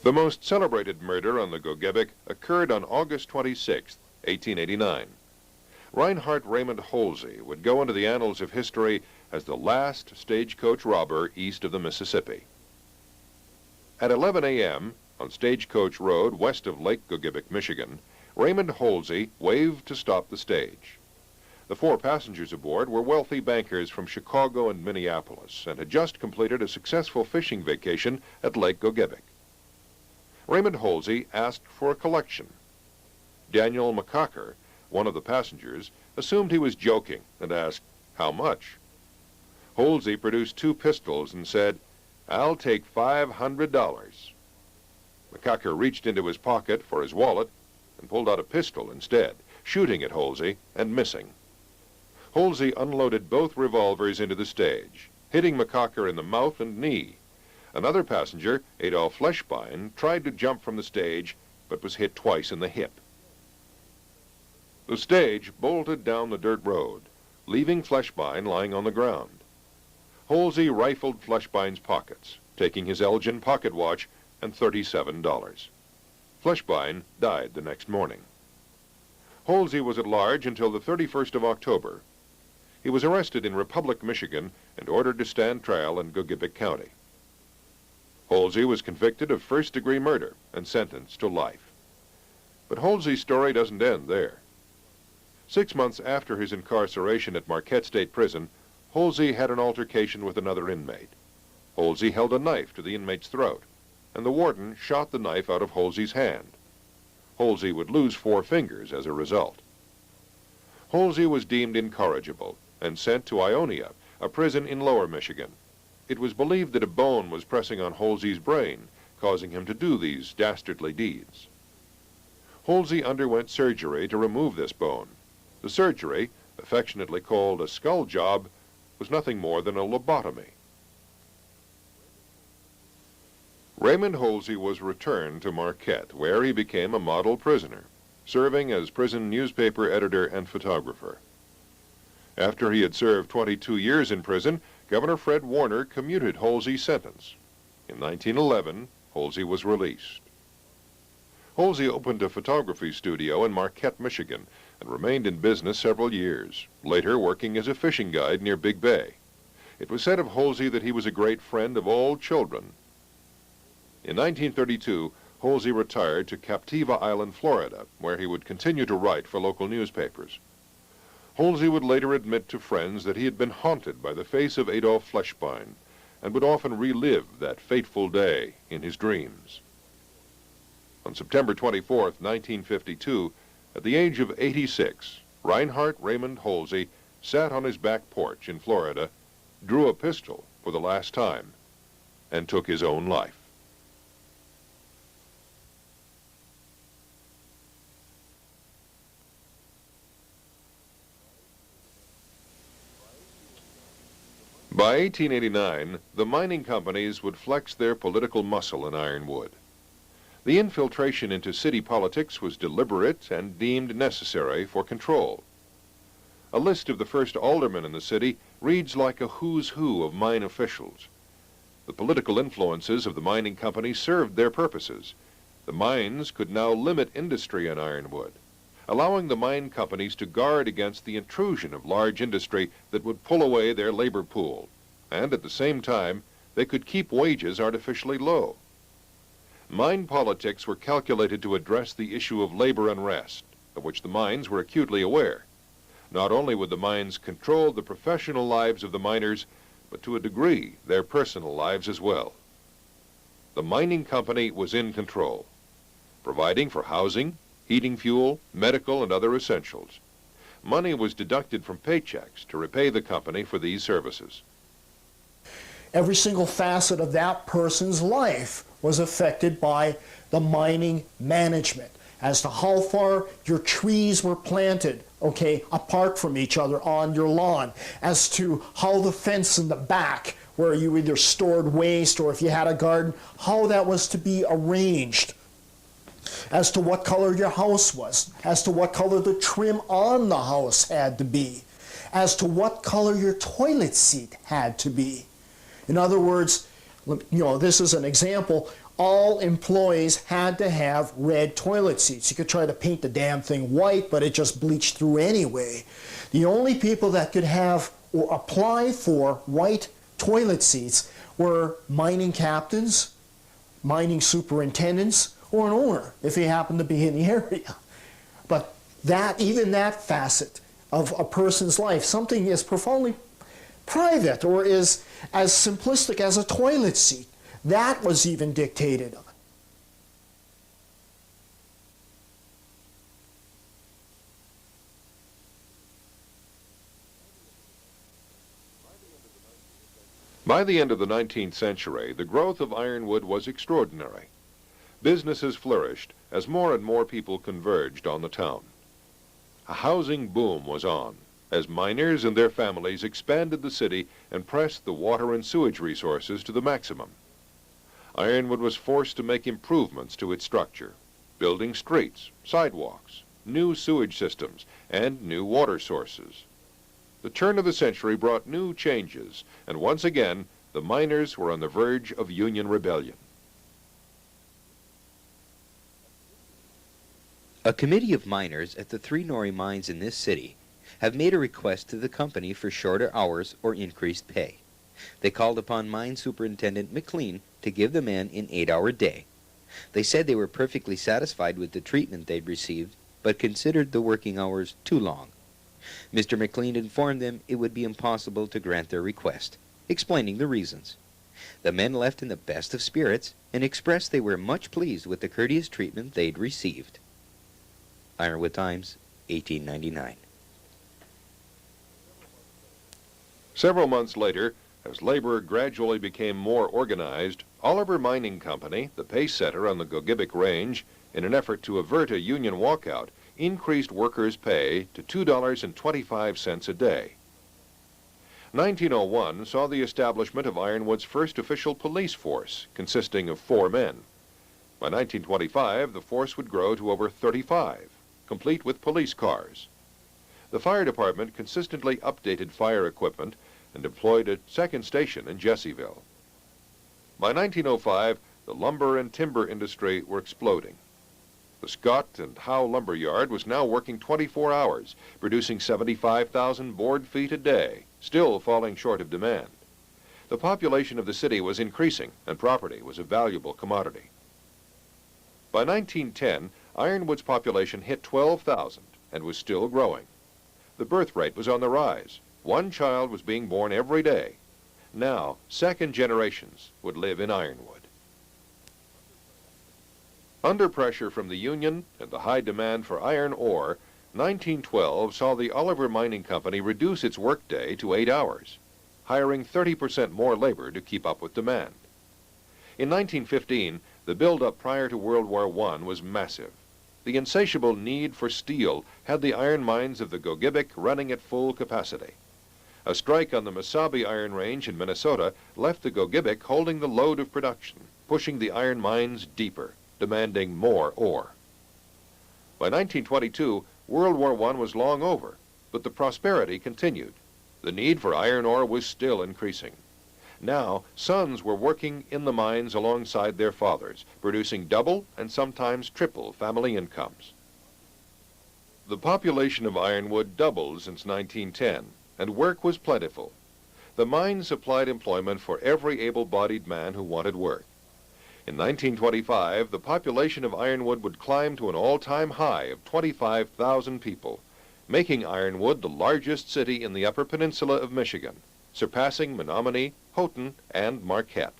The most celebrated murder on the Gogebic occurred on August 26, 1889. Reinhardt Raymond Holsey would go into the annals of history as the last stagecoach robber east of the Mississippi. At 11 a.m., on Stagecoach Road west of Lake Gogebic, Michigan, Raymond Holsey waved to stop the stage. The 4 passengers aboard were wealthy bankers from Chicago and Minneapolis and had just completed a successful fishing vacation at Lake Gogebic. Raymond Holsey asked for a collection. Daniel McCocker, one of the passengers, assumed he was joking and asked, "How much?" Holsey produced 2 pistols and said, "I'll take $500. McCocker reached into his pocket for his wallet and pulled out a pistol instead, shooting at Holsey and missing. Holsey unloaded both revolvers into the stage, hitting McCocker in the mouth and knee. Another passenger, Adolph Fleshbein, tried to jump from the stage, but was hit twice in the hip. The stage bolted down the dirt road, leaving Fleshbein lying on the ground. Holsey rifled Fleshbein's pockets, taking his Elgin pocket watch and $37. Fleshbein died the next morning. Holsey was at large until the 31st of October. He was arrested in Republic, Michigan, and ordered to stand trial in Gogebic County. Holsey was convicted of first-degree murder and sentenced to life. But Holsey's story doesn't end there. 6 months after his incarceration at Marquette State Prison, Holsey had an altercation with another inmate. Holsey held a knife to the inmate's throat, and the warden shot the knife out of Holsey's hand. Holsey would lose 4 fingers as a result. Holsey was deemed incorrigible and sent to Ionia, a prison in Lower Michigan. It was believed that a bone was pressing on Holsey's brain, causing him to do these dastardly deeds. Holsey underwent surgery to remove this bone. The surgery, affectionately called a skull job, was nothing more than a lobotomy. Raymond Holsey was returned to Marquette, where he became a model prisoner, serving as prison newspaper editor and photographer. After he had served 22 years in prison, Governor Fred Warner commuted Holsey's sentence. In 1911, Holsey was released. Holsey opened a photography studio in Marquette, Michigan, and remained in business several years, later working as a fishing guide near Big Bay. It was said of Holsey that he was a great friend of all children. In 1932, Holsey retired to Captiva Island, Florida, where he would continue to write for local newspapers. Holsey would later admit to friends that he had been haunted by the face of Adolph Fleshbein and would often relive that fateful day in his dreams. On September 24, 1952, at the age of 86, Reinhardt Raymond Holsey sat on his back porch in Florida, drew a pistol for the last time, and took his own life. By 1889, the mining companies would flex their political muscle in Ironwood. The infiltration into city politics was deliberate and deemed necessary for control. A list of the first aldermen in the city reads like a who's who of mine officials. The political influences of the mining companies served their purposes. The mines could now limit industry in Ironwood, allowing the mine companies to guard against the intrusion of large industry that would pull away their labor pool, and at the same time, they could keep wages artificially low. Mine politics were calculated to address the issue of labor unrest, of which the mines were acutely aware. Not only would the mines control the professional lives of the miners, but to a degree, their personal lives as well. The mining company was in control, providing for housing, heating fuel, medical, and other essentials. Money was deducted from paychecks to repay the company for these services. Every single facet of that person's life was affected by the mining management, as to how far your trees were planted, okay, apart from each other on your lawn, as to how the fence in the back, where you either stored waste or if you had a garden, how that was to be arranged, as to what color your house was, as to what color the trim on the house had to be, as to what color your toilet seat had to be. In other words, this is an example. All employees had to have red toilet seats. You could try to paint the damn thing white, but it just bleached through anyway. The only people that could have or apply for white toilet seats were mining captains, mining superintendents, or an owner, if he happened to be in the area. But even that facet of a person's life, something as profoundly private or is as simplistic as a toilet seat, that was even dictated. By the end of the 19th century, the growth of Ironwood was extraordinary. Businesses flourished as more and more people converged on the town. A housing boom was on, as miners and their families expanded the city and pressed the water and sewage resources to the maximum. Ironwood was forced to make improvements to its structure, building streets, sidewalks, new sewage systems, and new water sources. The turn of the century brought new changes, and once again, the miners were on the verge of Union rebellion. A committee of miners at the 3 Nori mines in this city have made a request to the company for shorter hours or increased pay. They called upon Mine Superintendent McLean to give the men an 8-hour day. They said they were perfectly satisfied with the treatment they'd received, but considered the working hours too long. Mr. McLean informed them it would be impossible to grant their request, explaining the reasons. The men left in the best of spirits and expressed they were much pleased with the courteous treatment they'd received. Ironwood Times, 1899. Several months later, as labor gradually became more organized, Oliver Mining Company, the pace setter on the Gogebic Range, in an effort to avert a union walkout, increased workers' pay to $2.25 a day. 1901 saw the establishment of Ironwood's first official police force, consisting of 4 men. By 1925, the force would grow to over 35, complete with police cars. The fire department consistently updated fire equipment and deployed a second station in Jesseville. By 1905, the lumber and timber industry were exploding. The Scott and Howe lumber yard was now working 24 hours, producing 75,000 board feet a day, still falling short of demand. The population of the city was increasing, and property was a valuable commodity. By 1910, Ironwood's population hit 12,000 and was still growing. The birth rate was on the rise. 1 child was being born every day. Now, second generations would live in Ironwood. Under pressure from the Union and the high demand for iron ore, 1912 saw the Oliver Mining Company reduce its workday to 8 hours, hiring 30% more labor to keep up with demand. In 1915, the buildup prior to World War I was massive. The insatiable need for steel had the iron mines of the Gogebic running at full capacity. A strike on the Mesabi Iron Range in Minnesota left the Gogebic holding the load of production, pushing the iron mines deeper, demanding more ore. By 1922, World War I was long over, but the prosperity continued. The need for iron ore was still increasing. Now, sons were working in the mines alongside their fathers, producing double and sometimes triple family incomes. The population of Ironwood doubled since 1910, and work was plentiful. The mines supplied employment for every able-bodied man who wanted work. In 1925, the population of Ironwood would climb to an all-time high of 25,000 people, making Ironwood the largest city in the Upper Peninsula of Michigan, surpassing Menominee, Houghton, and Marquette.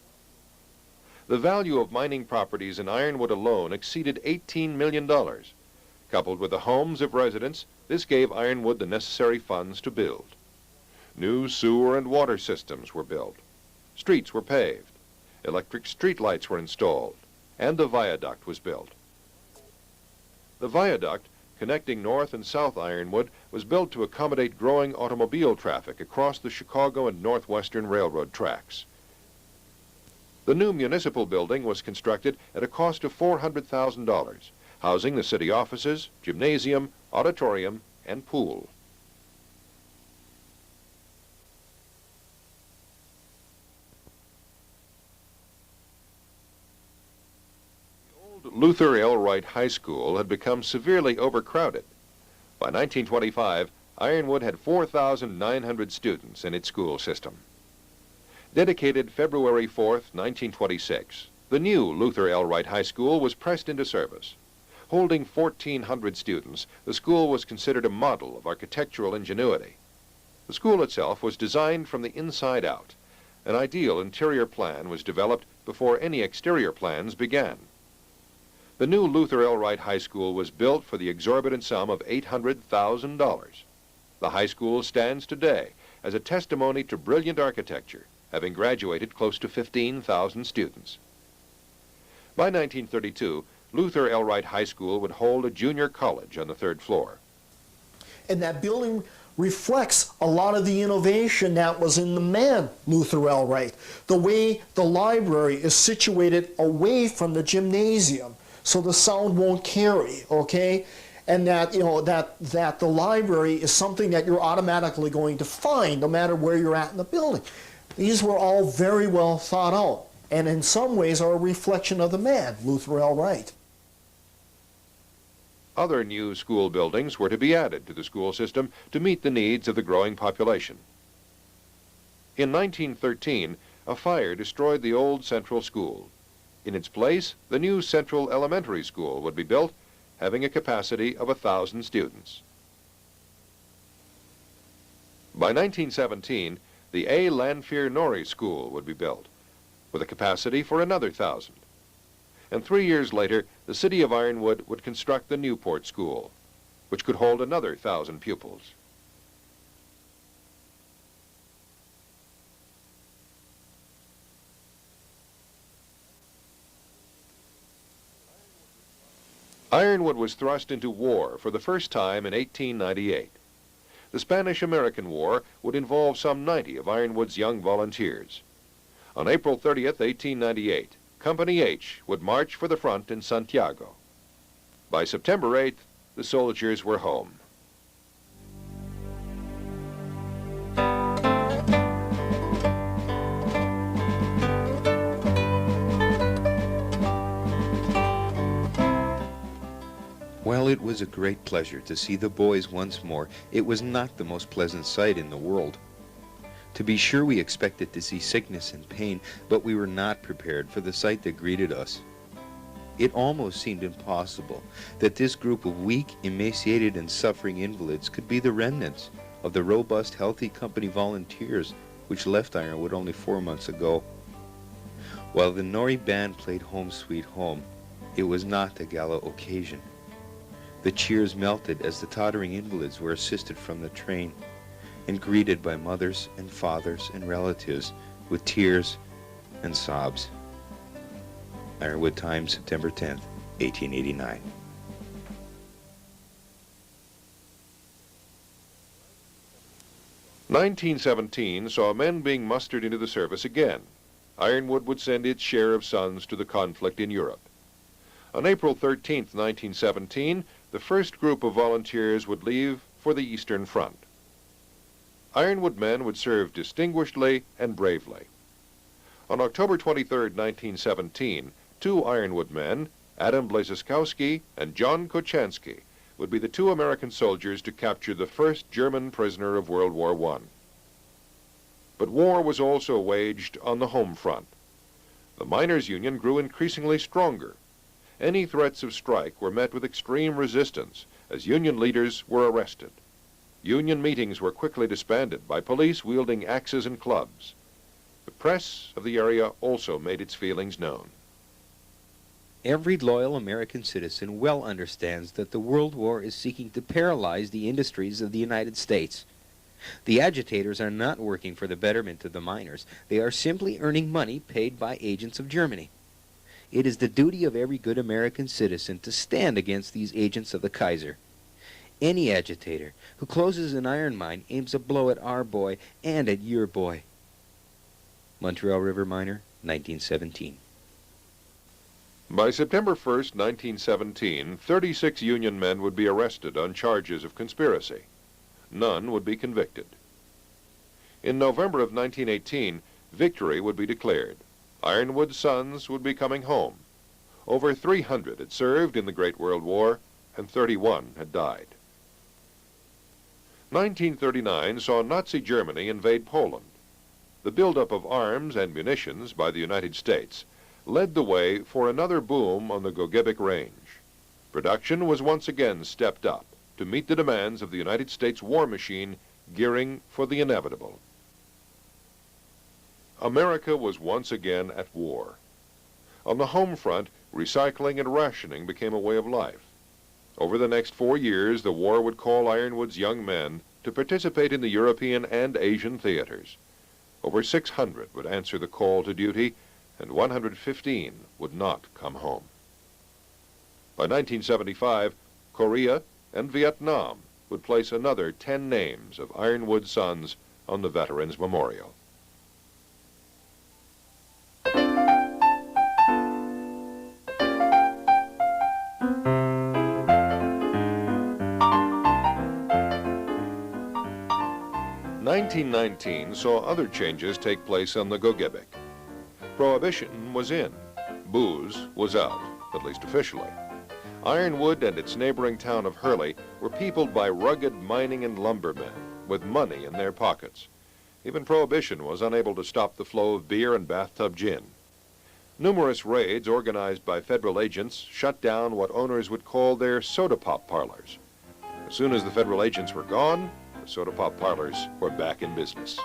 The value of mining properties in Ironwood alone exceeded $18 million. Coupled with the homes of residents, this gave Ironwood the necessary funds to build. New sewer and water systems were built. Streets were paved. Electric streetlights were installed, and the viaduct was built. The viaduct, connecting North and South Ironwood, was built to accommodate growing automobile traffic across the Chicago and Northwestern Railroad tracks. The new municipal building was constructed at a cost of $400,000, housing the city offices, gymnasium, auditorium, and pool. Luther L. Wright High School had become severely overcrowded. By 1925, Ironwood had 4,900 students in its school system. Dedicated February 4th, 1926, the new Luther L. Wright High School was pressed into service. Holding 1,400 students, the school was considered a model of architectural ingenuity. The school itself was designed from the inside out. An ideal interior plan was developed before any exterior plans began. The new Luther L. Wright High School was built for the exorbitant sum of $800,000. The high school stands today as a testimony to brilliant architecture, having graduated close to 15,000 students. By 1932, Luther L. Wright High School would hold a junior college on the third floor. And that building reflects a lot of the innovation that was in the man, Luther L. Wright. The way the library is situated away from the gymnasium, so the sound won't carry, okay? And that, that the library is something that you're automatically going to find no matter where you're at in the building. These were all very well thought out, and in some ways are a reflection of the man, Luther L. Wright. Other new school buildings were to be added to the school system to meet the needs of the growing population. In 1913, a fire destroyed the old Central School. In its place, the new Central Elementary School would be built, having a capacity of 1,000 students. By 1917, the A. Lanphier Norrie School would be built, with a capacity for another 1,000. And 3 years later, the city of Ironwood would construct the Newport School, which could hold another 1,000 pupils. Ironwood was thrust into war for the first time in 1898. The Spanish-American War would involve some 90 of Ironwood's young volunteers. On April 30th, 1898, Company H would march for the front in Santiago. By September 8th, the soldiers were home. While it was a great pleasure to see the boys once more, it was not the most pleasant sight in the world. To be sure, we expected to see sickness and pain, but we were not prepared for the sight that greeted us. It almost seemed impossible that this group of weak, emaciated, and suffering invalids could be the remnants of the robust, healthy company volunteers which left Ironwood only 4 months ago. While the Norrie band played Home Sweet Home, it was not a gala occasion. The cheers melted as the tottering invalids were assisted from the train and greeted by mothers and fathers and relatives with tears and sobs. Ironwood Times, September 10th, 1889. "1917 saw men being mustered into the service again. Ironwood would send its share of sons to the conflict in Europe. On April 13, 1917, the first group of volunteers would leave for the Eastern Front. Ironwood men would serve distinguishedly and bravely. On October 23, 1917, two Ironwood men, Adam Blaziskowski and John Kochanski, would be the two American soldiers to capture the first German prisoner of World War I. But war was also waged on the home front. The miners' union grew increasingly stronger. Any threats of strike were met with extreme resistance as union leaders were arrested. Union meetings were quickly disbanded by police wielding axes and clubs. The press of the area also made its feelings known. Every loyal American citizen well understands that the World War is seeking to paralyze the industries of the United States. The agitators are not working for the betterment of the miners. They are simply earning money paid by agents of Germany. It is the duty of every good American citizen to stand against these agents of the Kaiser. Any agitator who closes an iron mine aims a blow at our boy and at your boy. Montreal River Miner, 1917. By September 1, 1917, 36 Union men would be arrested on charges of conspiracy. None would be convicted. In November of 1918, victory would be declared. Ironwood's sons would be coming home. Over 300 had served in the Great World War, and 31 had died. 1939 saw Nazi Germany invade Poland. The buildup of arms and munitions by the United States led the way for another boom on the Gogebic Range. Production was once again stepped up to meet the demands of the United States war machine gearing for the inevitable. America was once again at war. On the home front, recycling and rationing became a way of life. Over the next 4 years, the war would call Ironwood's young men to participate in the European and Asian theaters. Over 600 would answer the call to duty, and 115 would not come home. By 1975, Korea and Vietnam would place another 10 names of Ironwood sons on the Veterans Memorial. (1919) saw other changes take place on the Gogebic. Prohibition was in. Booze was out, at least officially. Ironwood and its neighboring town of Hurley were peopled by rugged mining and lumbermen with money in their pockets. Even Prohibition was unable to stop the flow of beer and bathtub gin. Numerous raids organized by federal agents shut down what owners would call their soda pop parlors. As soon as the federal agents were gone, the soda pop parlors were back in business.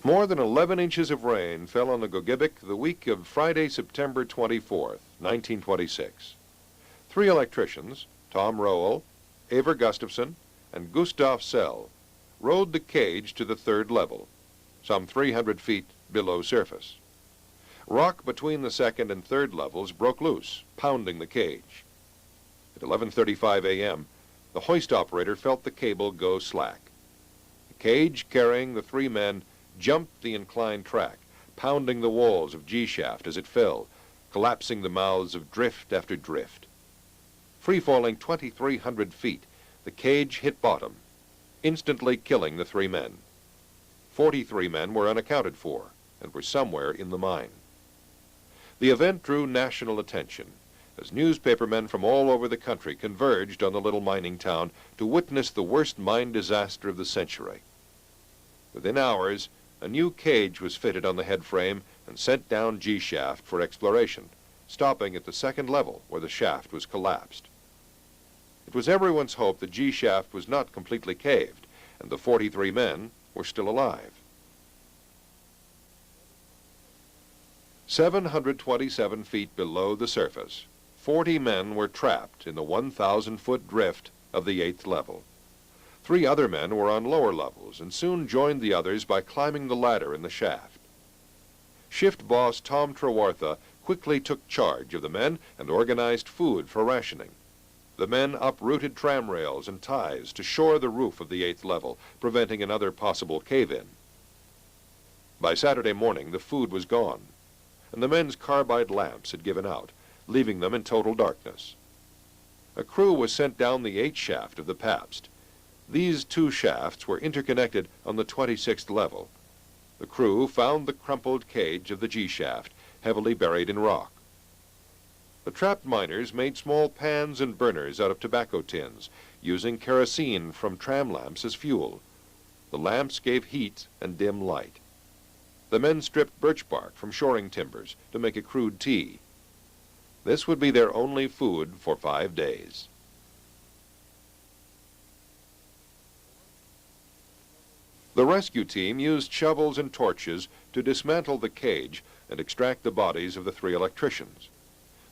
More than 11 inches of rain fell on the Gogebic the week of Friday, September 24th, 1926. 3 electricians, Tom Rowell, Aver Gustafson, and Gustav Sell, rode the cage to the 3rd level, some 300 feet below surface. Rock between the 2nd and 3rd levels broke loose, pounding the cage. At 11:35 a.m., the hoist operator felt the cable go slack. The cage carrying the 3 men jumped the inclined track, pounding the walls of G-shaft as it fell, collapsing the mouths of drift after drift. Free-falling 2,300 feet, the cage hit bottom, instantly killing the 3 men. 43 men were unaccounted for and were somewhere in the mine. The event drew national attention as newspapermen from all over the country converged on the little mining town to witness the worst mine disaster of the century. Within hours, a new cage was fitted on the head frame and sent down G-shaft for exploration, stopping at the 2nd level where the shaft was collapsed. It was everyone's hope that G-shaft was not completely caved and the 43 men were still alive. 727 feet below the surface, 40 men were trapped in the 1,000-foot drift of the 8th level. 3 other men were on lower levels and soon joined the others by climbing the ladder in the shaft. Shift boss Tom Trewartha quickly took charge of the men and organized food for rationing. The men uprooted tram rails and ties to shore the roof of the 8th level, preventing another possible cave-in. By Saturday morning, the food was gone, and the men's carbide lamps had given out, leaving them in total darkness. A crew was sent down the 8th shaft of the Pabst. These 2 shafts were interconnected on the 26th level. The crew found the crumpled cage of the G shaft, heavily buried in rock. The trapped miners made small pans and burners out of tobacco tins, using kerosene from tram lamps as fuel. The lamps gave heat and dim light. The men stripped birch bark from shoring timbers to make a crude tea. This would be their only food for 5 days. The rescue team used shovels and torches to dismantle the cage and extract the bodies of the 3 electricians.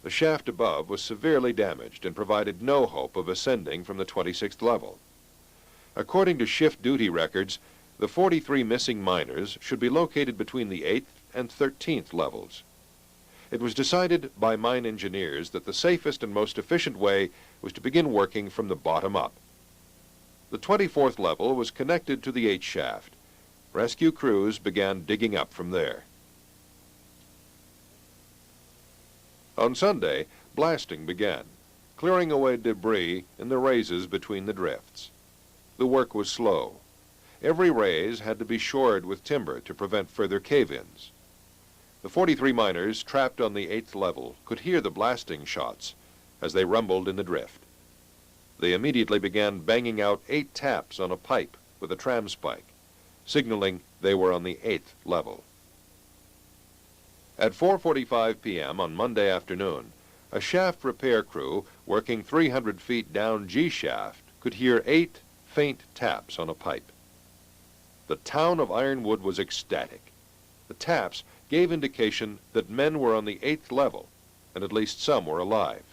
The shaft above was severely damaged and provided no hope of ascending from the 26th level. According to shift duty records, the 43 missing miners should be located between the 8th and 13th levels. It was decided by mine engineers that the safest and most efficient way was to begin working from the bottom up. The 24th level was connected to the 8th shaft. Rescue crews began digging up from there. On Sunday, blasting began, clearing away debris in the raises between the drifts. The work was slow. Every raise had to be shored with timber to prevent further cave-ins. The 43 miners trapped on the 8th level could hear the blasting shots as they rumbled in the drift. They immediately began banging out 8 taps on a pipe with a tram spike, signaling they were on the 8th level. At 4:45 p.m. on Monday afternoon, a shaft repair crew working 300 feet down G shaft could hear 8 faint taps on a pipe. The town of Ironwood was ecstatic. The taps gave indication that men were on the 8th level, and at least some were alive.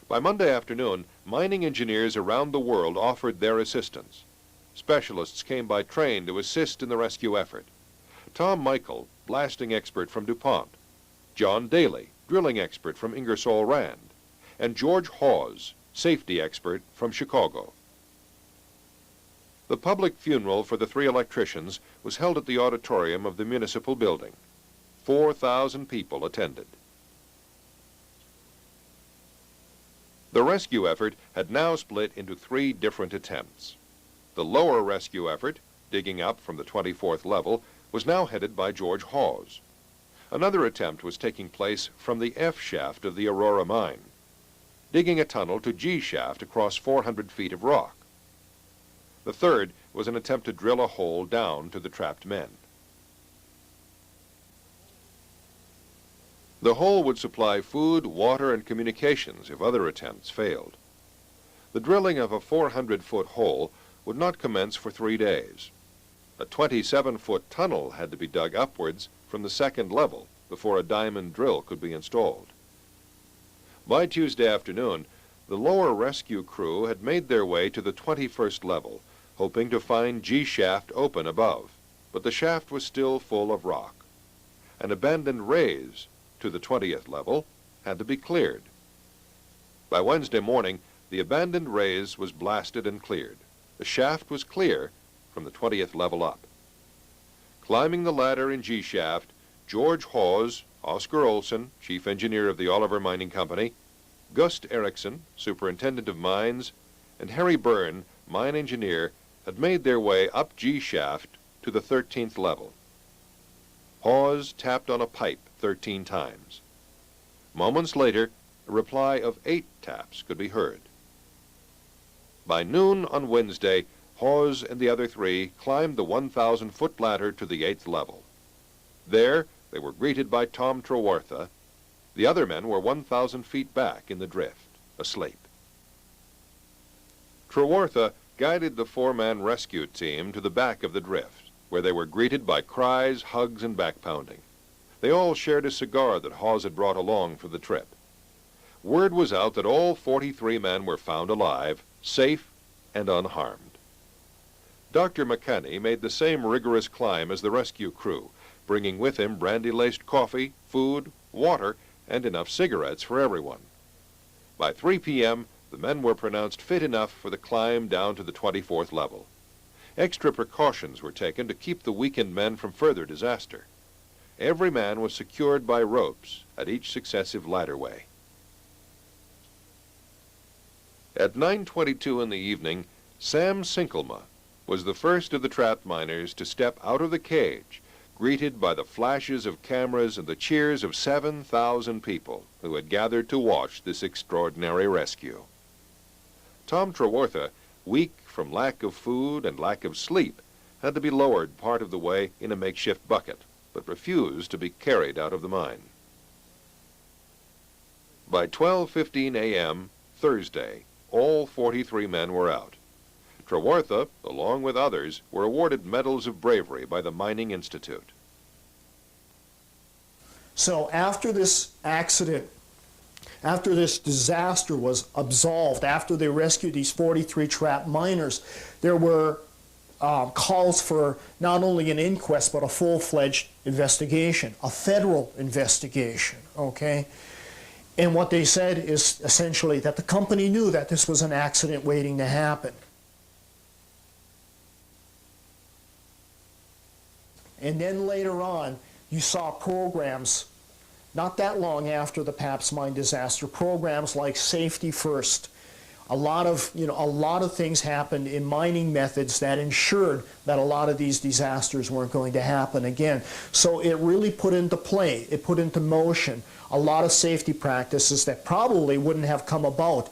By Monday afternoon, mining engineers around the world offered their assistance. Specialists came by train to assist in the rescue effort. Tom Michael, blasting expert from DuPont, John Daly, drilling expert from Ingersoll Rand, and George Hawes, safety expert from Chicago. The public funeral for the 3 electricians was held at the auditorium of the municipal building. 4,000 people attended. The rescue effort had now split into 3 different attempts. The lower rescue effort, digging up from the 24th level, was now headed by George Hawes. Another attempt was taking place from the F shaft of the Aurora mine, digging a tunnel to G shaft across 400 feet of rock. The third was an attempt to drill a hole down to the trapped men. The hole would supply food, water, and communications if other attempts failed. The drilling of a 400-foot hole would not commence for 3 days. A 27-foot tunnel had to be dug upwards from the 2nd level before a diamond drill could be installed. By Tuesday afternoon, the lower rescue crew had made their way to the 21st level, hoping to find G shaft open above, but the shaft was still full of rock. An abandoned raise to the 20th level had to be cleared. By Wednesday morning, the abandoned raise was blasted and cleared. The shaft was clear from the 20th level up. Climbing the ladder in G shaft, George Hawes, Oscar Olson, chief engineer of the Oliver Mining Company, Gust Erickson, superintendent of mines, and Harry Byrne, mine engineer, had made their way up G shaft to the 13th level. Hawes tapped on a pipe 13 times. Moments later, a reply of 8 taps could be heard. By noon on Wednesday, Hawes and the other 3 climbed the 1,000-foot ladder to the 8th level. There, they were greeted by Tom Trewartha. The other men were 1,000 feet back in the drift, asleep. Trewartha guided the 4-man rescue team to the back of the drift, where they were greeted by cries, hugs, and back-pounding. They all shared a cigar that Hawes had brought along for the trip. Word was out that all 43 men were found alive, safe and unharmed. Dr. McKenney made the same rigorous climb as the rescue crew, bringing with him brandy-laced coffee, food, water, and enough cigarettes for everyone. By 3 p.m., the men were pronounced fit enough for the climb down to the 24th level. Extra precautions were taken to keep the weakened men from further disaster. Every man was secured by ropes at each successive ladderway. At 9:22 in the evening, Sam Sinkelma was the first of the trapped miners to step out of the cage, greeted by the flashes of cameras and the cheers of 7,000 people who had gathered to watch this extraordinary rescue. Tom Trewartha, weak from lack of food and lack of sleep, had to be lowered part of the way in a makeshift bucket, but refused to be carried out of the mine. By 12:15 a.m., Thursday, all 43 men were out. Trewartha, along with others, were awarded medals of bravery by the Mining Institute. So after this accident, after this disaster was absolved, after they rescued these 43 trapped miners, there were calls for not only an inquest but a full-fledged investigation, a federal investigation, okay? And what they said is essentially that the company knew that this was an accident waiting to happen. And then later on, you saw programs, not that long after the Pabst mine disaster, programs like Safety First. A lot of things happened in mining methods that ensured that a lot of these disasters weren't going to happen again. So it really put into play, it put into motion a lot of safety practices that probably wouldn't have come about